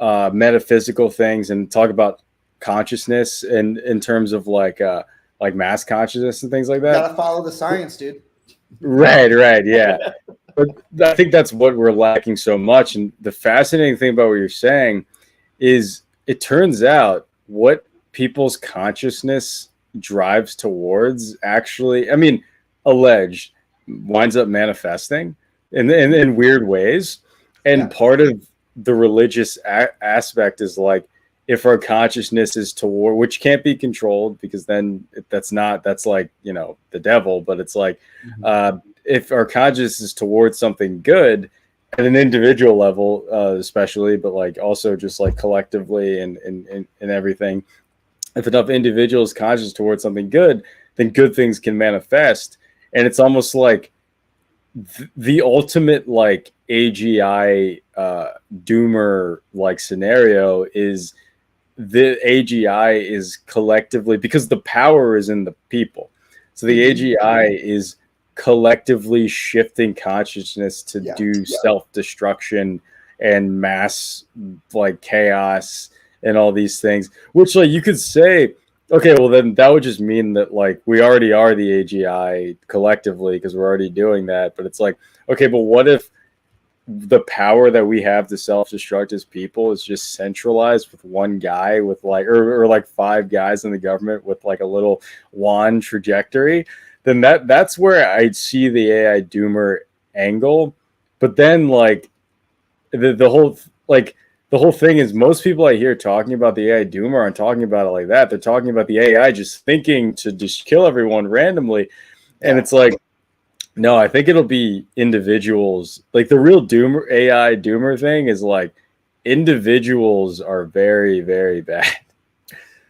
metaphysical things and talk about consciousness and in terms of like mass consciousness and things like you that. gotta follow the science, dude. Right, yeah. But I think that's what we're lacking so much. And the fascinating thing about what you're saying is it turns out what people's consciousness drives towards actually, I mean, alleged, winds up manifesting in weird ways. And part of the religious aspect is like, if our consciousness is toward, which can't be controlled because then that's like, the devil, but it's like, if our consciousness is towards something good, at an individual level, especially, but like also just like collectively and everything. If enough individuals conscious towards something good, then good things can manifest. And it's almost like the ultimate like AGI doomer like scenario is the AGI is collectively, because the power is in the people. So the AGI is collectively shifting consciousness to do self-destruction and mass like chaos and all these things, which like you could say, okay, well then that would just mean that like we already are the AGI collectively because we're already doing that. But it's like, okay, but what if the power that we have to self-destruct as people is just centralized with one guy with like or like five guys in the government with like a little wand trajectory? Then that's where I'd see the AI doomer angle. But then like the whole thing is, most people I hear talking about the AI doomer aren't talking about it like that. They're talking about the AI just thinking to just kill everyone randomly. And it's like, no, I think it'll be individuals. Like the real doomer AI doomer thing is like individuals are very, very bad.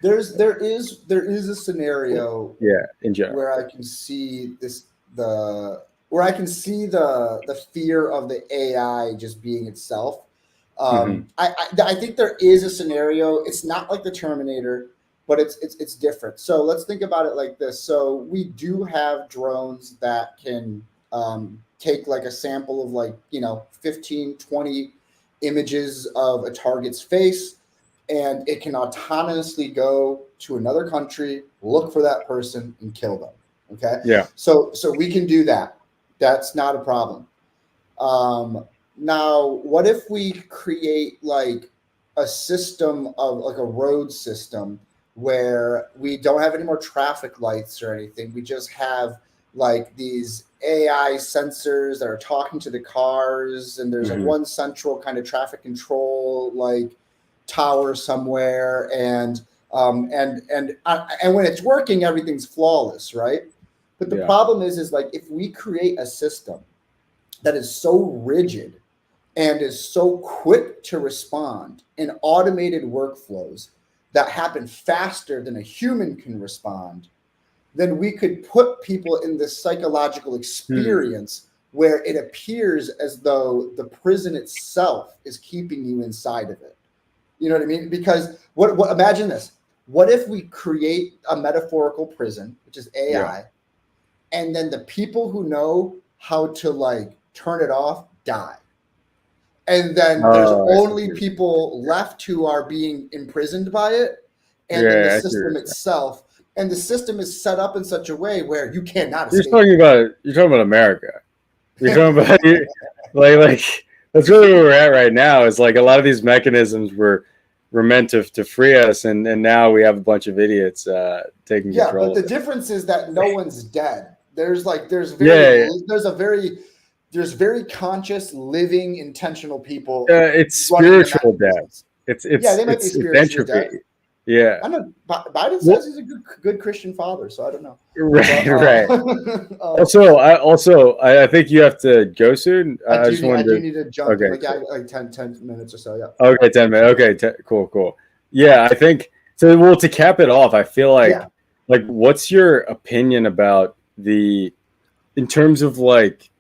There is a scenario In general. where I can see the fear of the AI just being itself. I think there is a scenario. It's not like the Terminator, but it's different. So let's think about it like this. So we do have drones that can take like a sample of like 15, 20 images of a target's face, and it can autonomously go to another country, look for that person, and kill them. Okay. Yeah. So we can do that. That's not a problem. Now, what if we create like a system of like a road system where we don't have any more traffic lights or anything? We just have like these AI sensors that are talking to the cars, and there's like one central kind of traffic control like tower somewhere, and when it's working, everything's flawless, right? But the problem is like if we create a system that is so rigid and is so quick to respond in automated workflows that happen faster than a human can respond, then we could put people in this psychological experience where it appears as though the prison itself is keeping you inside of it. You know what I mean? Because what imagine this. What if we create a metaphorical prison, which is AI, and then the people who know how to like turn it off die? And then there's Oh, I see what only you're saying. people left who are being imprisoned by it, and then the Yeah, I see what system you're saying. itself. And the system is set up in such a way where you cannot You're escape talking about America. You're talking about like that's really where we're at right now. Is like a lot of these mechanisms were meant to free us, and now we have a bunch of idiots taking Yeah, but control of the it. difference is that no one's dead. Yeah, There's very conscious, living, intentional people it's running the spiritual death. mechanisms. It's Yeah, it's they might be it's it's spiritually entropy. dead. Yeah. I know Biden Well, says he's a good Christian father, so I don't know. right, But right. I think you have to go soon. I just I wanted do to. need to jump in Okay, like cool. like 10 minutes or so. Yeah. Okay, 10 minutes. Okay, cool, cool. Yeah, I think so. Well, to cap it off, I feel Yeah. like, what's your opinion about in terms of like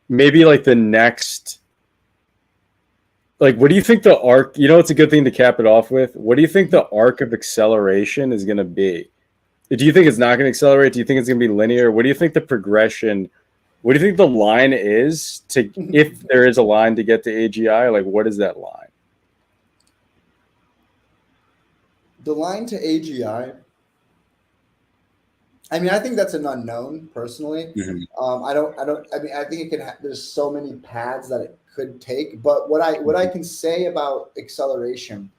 maybe like the next, like, what do you think the arc? You know, it's a good thing to cap it off with. What do you think the arc of acceleration is going to be? Do you think it's not going to accelerate? Do you think it's going to be linear? What do you think the progression? What do you think the line is to, if there is a line to get to AGI? Like, what is that line? The line to AGI. I mean, I think that's an unknown personally. Mm-hmm. I mean, I think it can. There's so many paths that it could take. But what I can say about acceleration,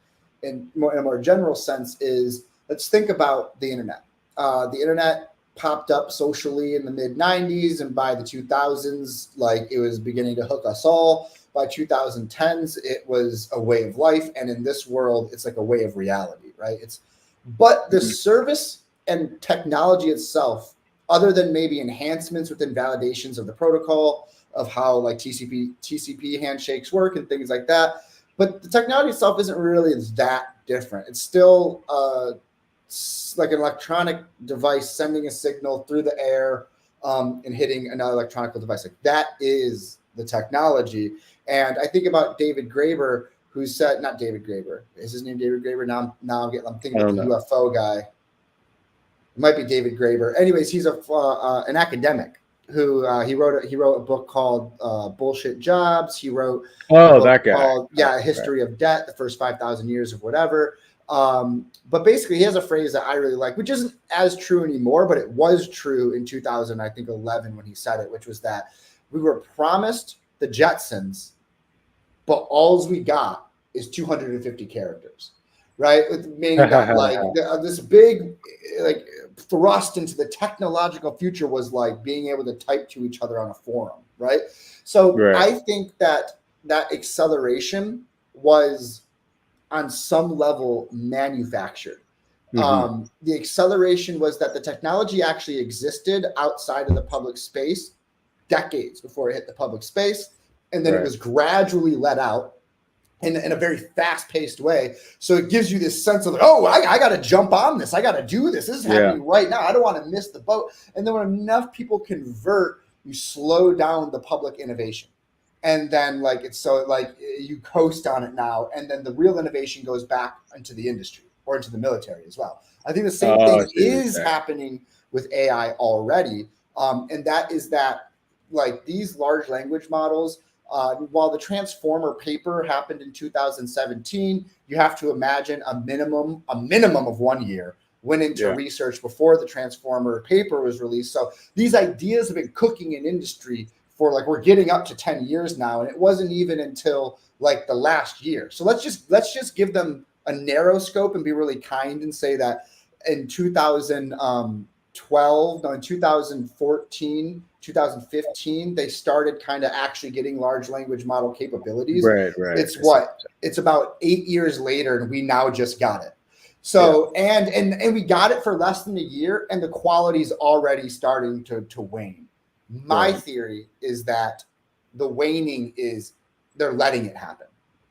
in a more general sense, is let's think about the internet. The internet popped up socially in the mid '90s, and by the 2000s, like it was beginning to hook us all. By 2010s, it was a way of life, and in this world, it's like a way of reality, right? But the service and technology itself, other than maybe enhancements within validations of the protocol of how like TCP handshakes work and things like that, but the technology itself isn't really that different. It's still like an electronic device sending a signal through the air and hitting another electronic device. Like that is the technology. And I think about David Graeber, who said, not David Graeber, is his name David Graeber? I'm thinking about the UFO guy. It might be David Graeber. Anyways, he's an academic who he wrote a book called Bullshit Jobs. He wrote a book that guy. called History of Debt, the first 5,000 years of whatever. But basically, he has a phrase that I really like, which isn't as true anymore, but it was true in 2011 when he said it, which was that we were promised the Jetsons, but all we got is 250 characters. Right, meaning that like this big like thrust into the technological future was like being able to type to each other on a forum, right? So I think that acceleration was on some level manufactured. The acceleration was that the technology actually existed outside of the public space decades before it hit the public space, and then it was gradually let out in a very fast-paced way. So it gives you this sense of, oh, I got to jump on this. I got to do this. This is happening right now. I don't want to miss the boat. And then when enough people convert, you slow down the public innovation. And then like it's so like you coast on it now. And then the real innovation goes back into the industry or into the military as well. I think the same thing is happening with AI already. And that is that like these large language models, while the Transformer paper happened in 2017, you have to imagine a minimum of 1 year went into research before the Transformer paper was released. So these ideas have been cooking in industry for like we're getting up to 10 years now, and it wasn't even until like the last year. So let's just give them a narrow scope and be really kind and say that in 2014, 2015, they started kind of actually getting large language model capabilities. Right. It's about 8 years later, and we now just got it. So and we got it for less than a year, and the quality is already starting to wane. My theory is that the waning is they're letting it happen.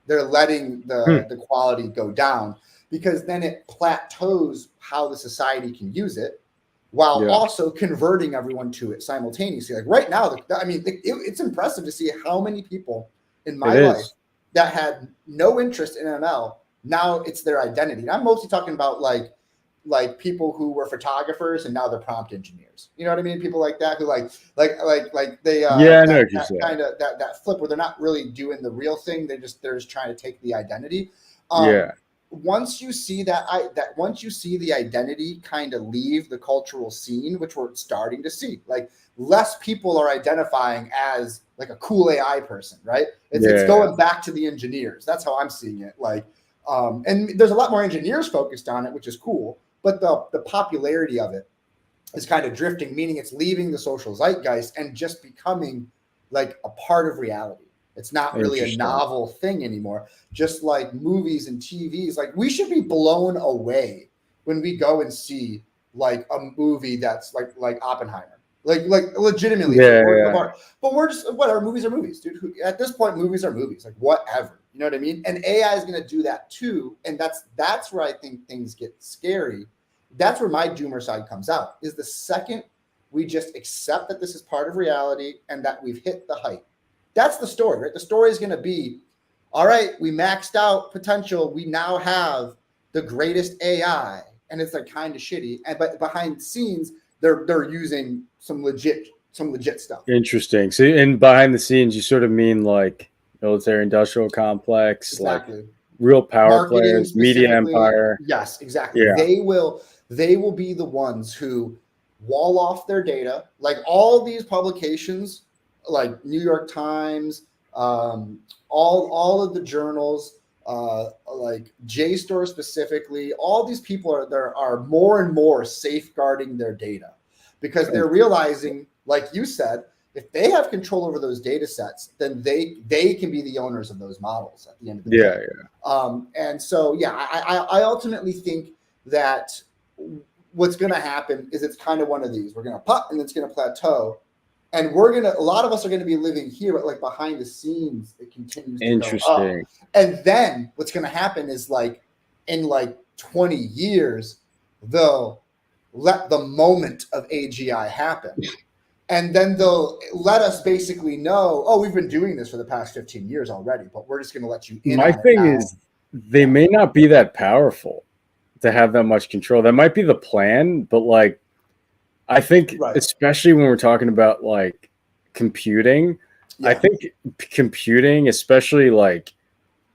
They're letting the quality go down because then it plateaus how the society can use it, while also converting everyone to it simultaneously. Like right now, it's impressive to see how many people in my life that had no interest in ML, now it's their identity. And I'm mostly talking about like like people who were photographers and now they're prompt engineers. You know what I mean? People like that who like they Yeah, I know that what you're saying. kind of that flip where they're not really doing the real thing. They're just trying to take the identity. Yeah. Once you see once you see the identity kind of leave the cultural scene, which we're starting to see, like less people are identifying as like a cool AI person, right? It's going back to the engineers. That's how I'm seeing it. Like, and there's a lot more engineers focused on it, which is cool. But the popularity of it is kind of drifting, meaning it's leaving the social zeitgeist and just becoming like a part of reality. It's not really a novel thing anymore. Just like movies and TVs, like we should be blown away when we go and see like a movie that's like Oppenheimer, like legitimately. Yeah. But we're just whatever. Movies are movies, dude. At this point, movies are movies. Like whatever. You know what I mean? And AI is going to do that too. And that's where I think things get scary. That's where my doomer side comes out. Is the second we just accept that this is part of reality and that we've hit the height. That's the story, right? The story is going to be, all right, we maxed out potential. We now have the greatest AI, and it's like kind of shitty. But behind the scenes, they're using some legit stuff. Interesting. So, and behind the scenes, you sort of mean like military industrial complex, Exactly. like real power Marketing players, media empire. Yes, exactly. Yeah. They will be the ones who wall off their data. Like all these publications, like New York Times, all of the journals, like JSTOR specifically, all these people are more and more safeguarding their data because they're realizing, like you said, if they have control over those data sets, then they can be the owners of those models at the end of the day. And so, yeah, I ultimately think that what's going to happen is it's kind of one of these. We're going to pop and it's going to plateau. And a lot of us are going to be living here, but like behind the scenes, it continues to go up. And then what's going to happen is like in like 20 years, they'll let the moment of AGI happen. And then they'll let us basically know, oh, we've been doing this for the past 15 years already, but we're just going to let you in. My thing is, they may not be that powerful to have that much control. That might be the plan, but like, I think, especially when we're talking about like computing, I think computing, especially like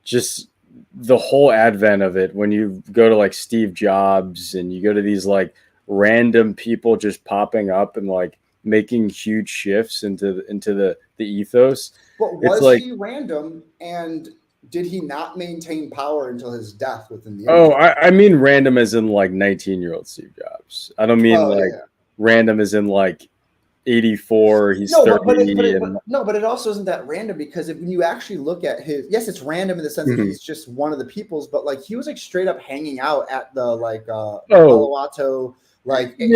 just the whole advent of it, when you go to like Steve Jobs and you go to these like random people just popping up and like making huge shifts into the ethos. But was he random, and did he not maintain power until his death within the industry? I mean random as in like 19-year-old Steve Jobs. I don't mean random as in like 84, he's 30. But it also isn't that random because if you actually look at yes, it's random in the sense that he's just one of the peoples, but like he was like straight up hanging out at the like Palo Alto, like he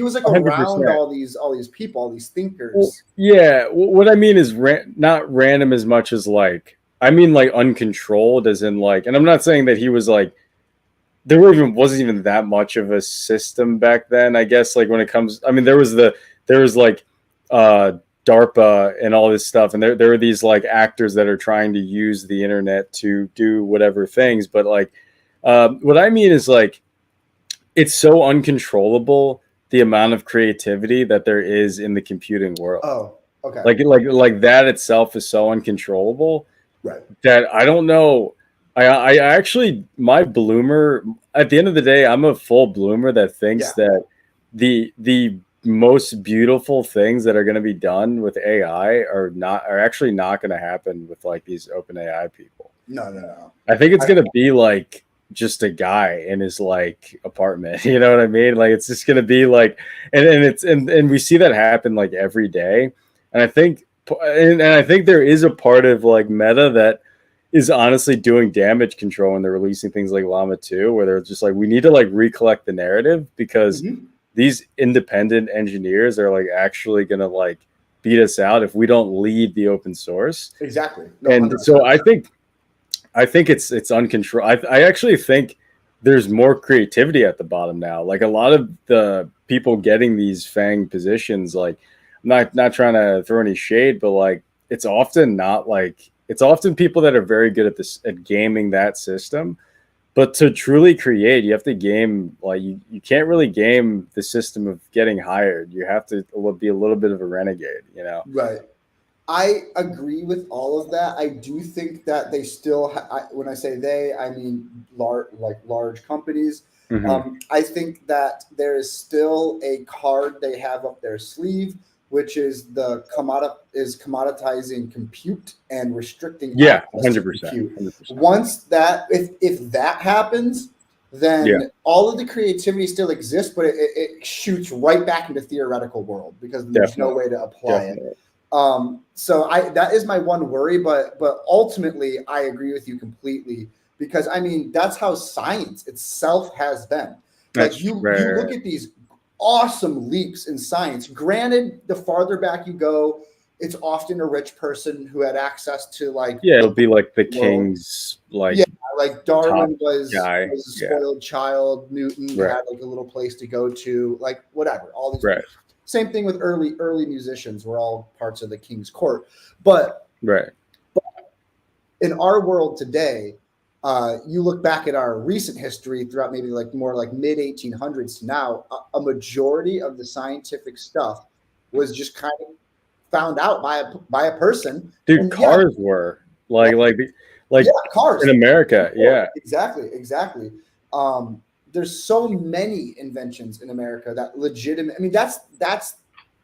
was like 100%. Around all these people, all these thinkers. What I mean is not random as much as like, I mean like uncontrolled as in like, and I'm not saying that he was like, there wasn't even that much of a system back then, I guess. Like when it comes, I mean, there was like DARPA and all this stuff, and there are these like actors that are trying to use the internet to do whatever things. But like, what I mean is like, it's so uncontrollable, the amount of creativity that there is in the computing world. Oh, okay. Like that itself is so uncontrollable, right? That I don't know. I actually, my bloomer, at the end of the day, I'm a full bloomer that thinks that the most beautiful things that are going to be done with AI are actually not going to happen with like these open AI people. No. I think it's going to be like just a guy in his like apartment. You know what I mean? Like it's just going to be like, and we see that happen like every day. And I think there is a part of like Meta that is honestly doing damage control when they're releasing things like Llama 2, where they're just like, we need to like recollect the narrative because these independent engineers are like actually going to like beat us out if we don't lead the open source. Exactly. No, and 100%. So I think it's uncontrolled. I actually think there's more creativity at the bottom now. Like a lot of the people getting these FANG positions, like I'm not trying to throw any shade, but like it's often people that are very good at gaming that system, But to truly create, you have to game, like you can't really game the system of getting hired. You have to be a little bit of a renegade, you know? Right. I agree with all of that. I do think that they still, when I say they, I mean large companies. Hmm. I think that there is still a card they have up their sleeve, which is commoditizing compute and restricting Yeah, access to 100%, compute. 100%. Once that, if that happens, Yeah, then all of the creativity still exists, but it shoots right back into theoretical world because there's no definitely, way to apply it. definitely. So that is my one worry, but ultimately I agree with you completely because I mean that's how science itself has been. Like That's you rare. look at these awesome leaps in science. Granted, the farther back you go, it's often a rich person who had access to like Yeah, the it'll be like the world. king's like Yeah, like top Darwin was guy. a Yeah, spoiled child. Newton right, had like a little place to go to, like whatever. All these right, same thing with early musicians. We're all parts of the king's court. But right. in our world today, you look back at our recent history throughout maybe like more like mid 1800s to now, a majority of the scientific stuff was just kind of found out by a person. Dude, And yeah, cars were yeah, like yeah, cars. in America. Yeah, Exactly. There's so many inventions in America that legitimate. I mean, that's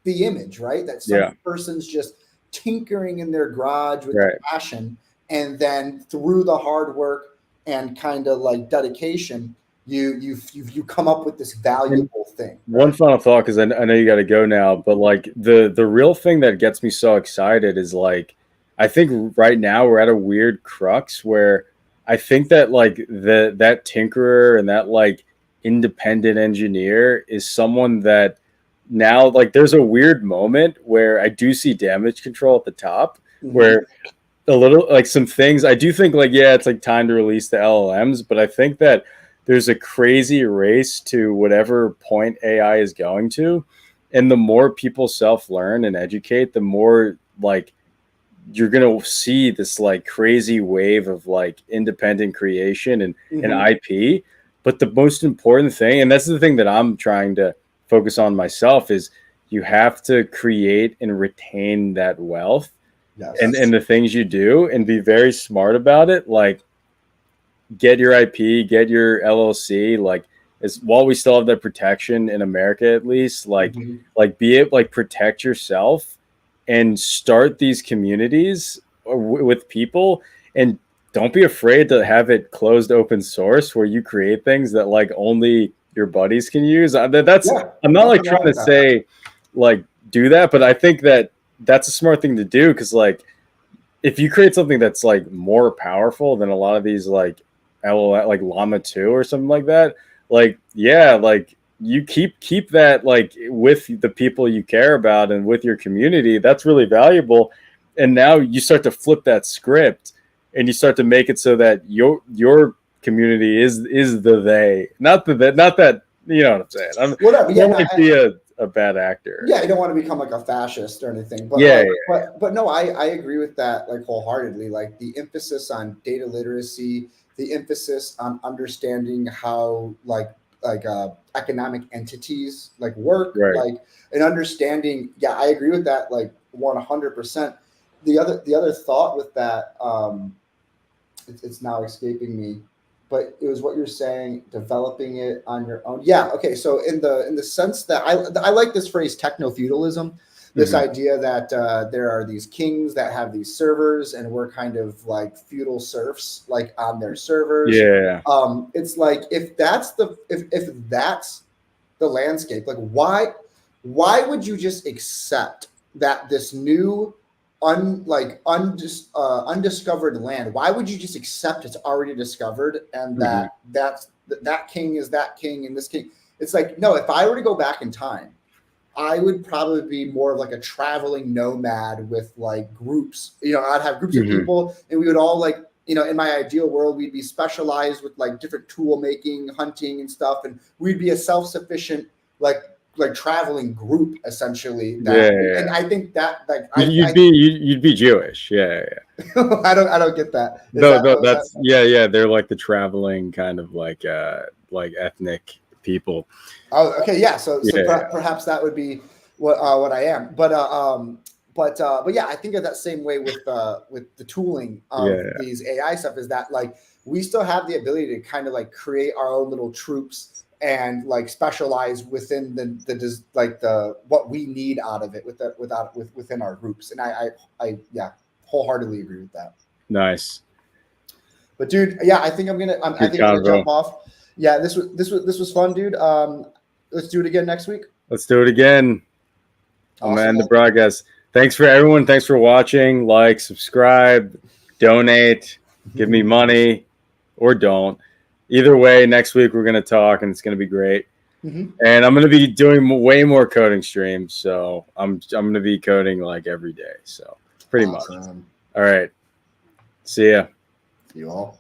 the image, right? That some yeah, person's just tinkering in their garage with a right. passion, and then through the hard work and kind of like dedication, you come up with this And valuable thing, one right? final thought, because I know you got to go now, but like the real thing that gets me so excited is like I think right now we're at a weird crux where I think that like that tinkerer and that like independent engineer is someone that now like there's a weird moment where I do see damage control at the top Mm-hmm. where a little like some things I do think like yeah it's like time to release the LLMs, but I think that there's a crazy race to whatever point AI is going to, and the more people self learn and educate, the more like you're gonna see this like crazy wave of like independent creation and Mm-hmm. IP. But the most important thing, and that's the thing that I'm trying to focus on myself, is you have to create and retain that wealth and Yes. the things you do and be very smart about it. Like get your IP, get your LLC, like as while we still have that protection in America at least, Mm-hmm. like be it like protect yourself and start these communities with people and don't be afraid to have it closed open source where you create things that like only your buddies can use. That's Yeah, I'm not like nothing wrong trying with to that. say like do that, but I think that that's a smart thing to do because like if you create something that's like more powerful than a lot of these like LOL, like Llama 2 or something like that, like yeah, like you keep that like with the people you care about and with your community, that's really valuable. And now you start to flip that script and you start to make it so that your community is the they, not that you know what I'm saying. Whatever. I Yeah, don't no, want to be a bad actor. yeah, you don't want to become like a fascist or anything, but Yeah, like, yeah, but no, I agree with that like wholeheartedly. Like the emphasis on data literacy, the emphasis on understanding how economic entities like work, right. like and understanding. Yeah, I agree with that like 100%. The other thought with that, it's now escaping me, but it was what you're saying, developing it on your own. Yeah, okay. So in the sense that I like this phrase techno feudalism, this Hmm. idea that there are these kings that have these servers and we're kind of like feudal serfs like on their servers. Yeah. It's like if that's the landscape, like why would you just accept that this new undiscovered land, why would you just accept it's already discovered and Hmm. that king is that king and this king? It's like, no, if I were to go back in time, I would probably be more of like a traveling nomad with like groups. I'd have groups of Hmm. people and we would all like, in my ideal world, we'd be specialized with like different tool making, hunting and stuff. And we'd be a self-sufficient like like traveling group essentially. And I think that like you'd be Jewish. Yeah. I don't get that. No, that's yeah. They're like the traveling kind of like ethnic people. Oh, okay, yeah. So perhaps that would be what I am. But yeah, I think of that same way with the tooling of these AI stuff, is that like we still have the ability to kind of like create our own little troops and like specialize within the what we need out of it within our groups. And I wholeheartedly agree with that. Nice. But dude, yeah, I think I'm gonna jump off. Yeah, this was fun, dude. Let's do it again next week. Let's do it again. Awesome. Man, the broadcast. Thanks for everyone. Thanks for watching. Like, subscribe, donate, give me money, or don't. Either way, next week we're gonna talk, and it's gonna be great. And I'm gonna be doing way more coding streams, so I'm gonna be coding like every day. So pretty much. All right. See ya. You all.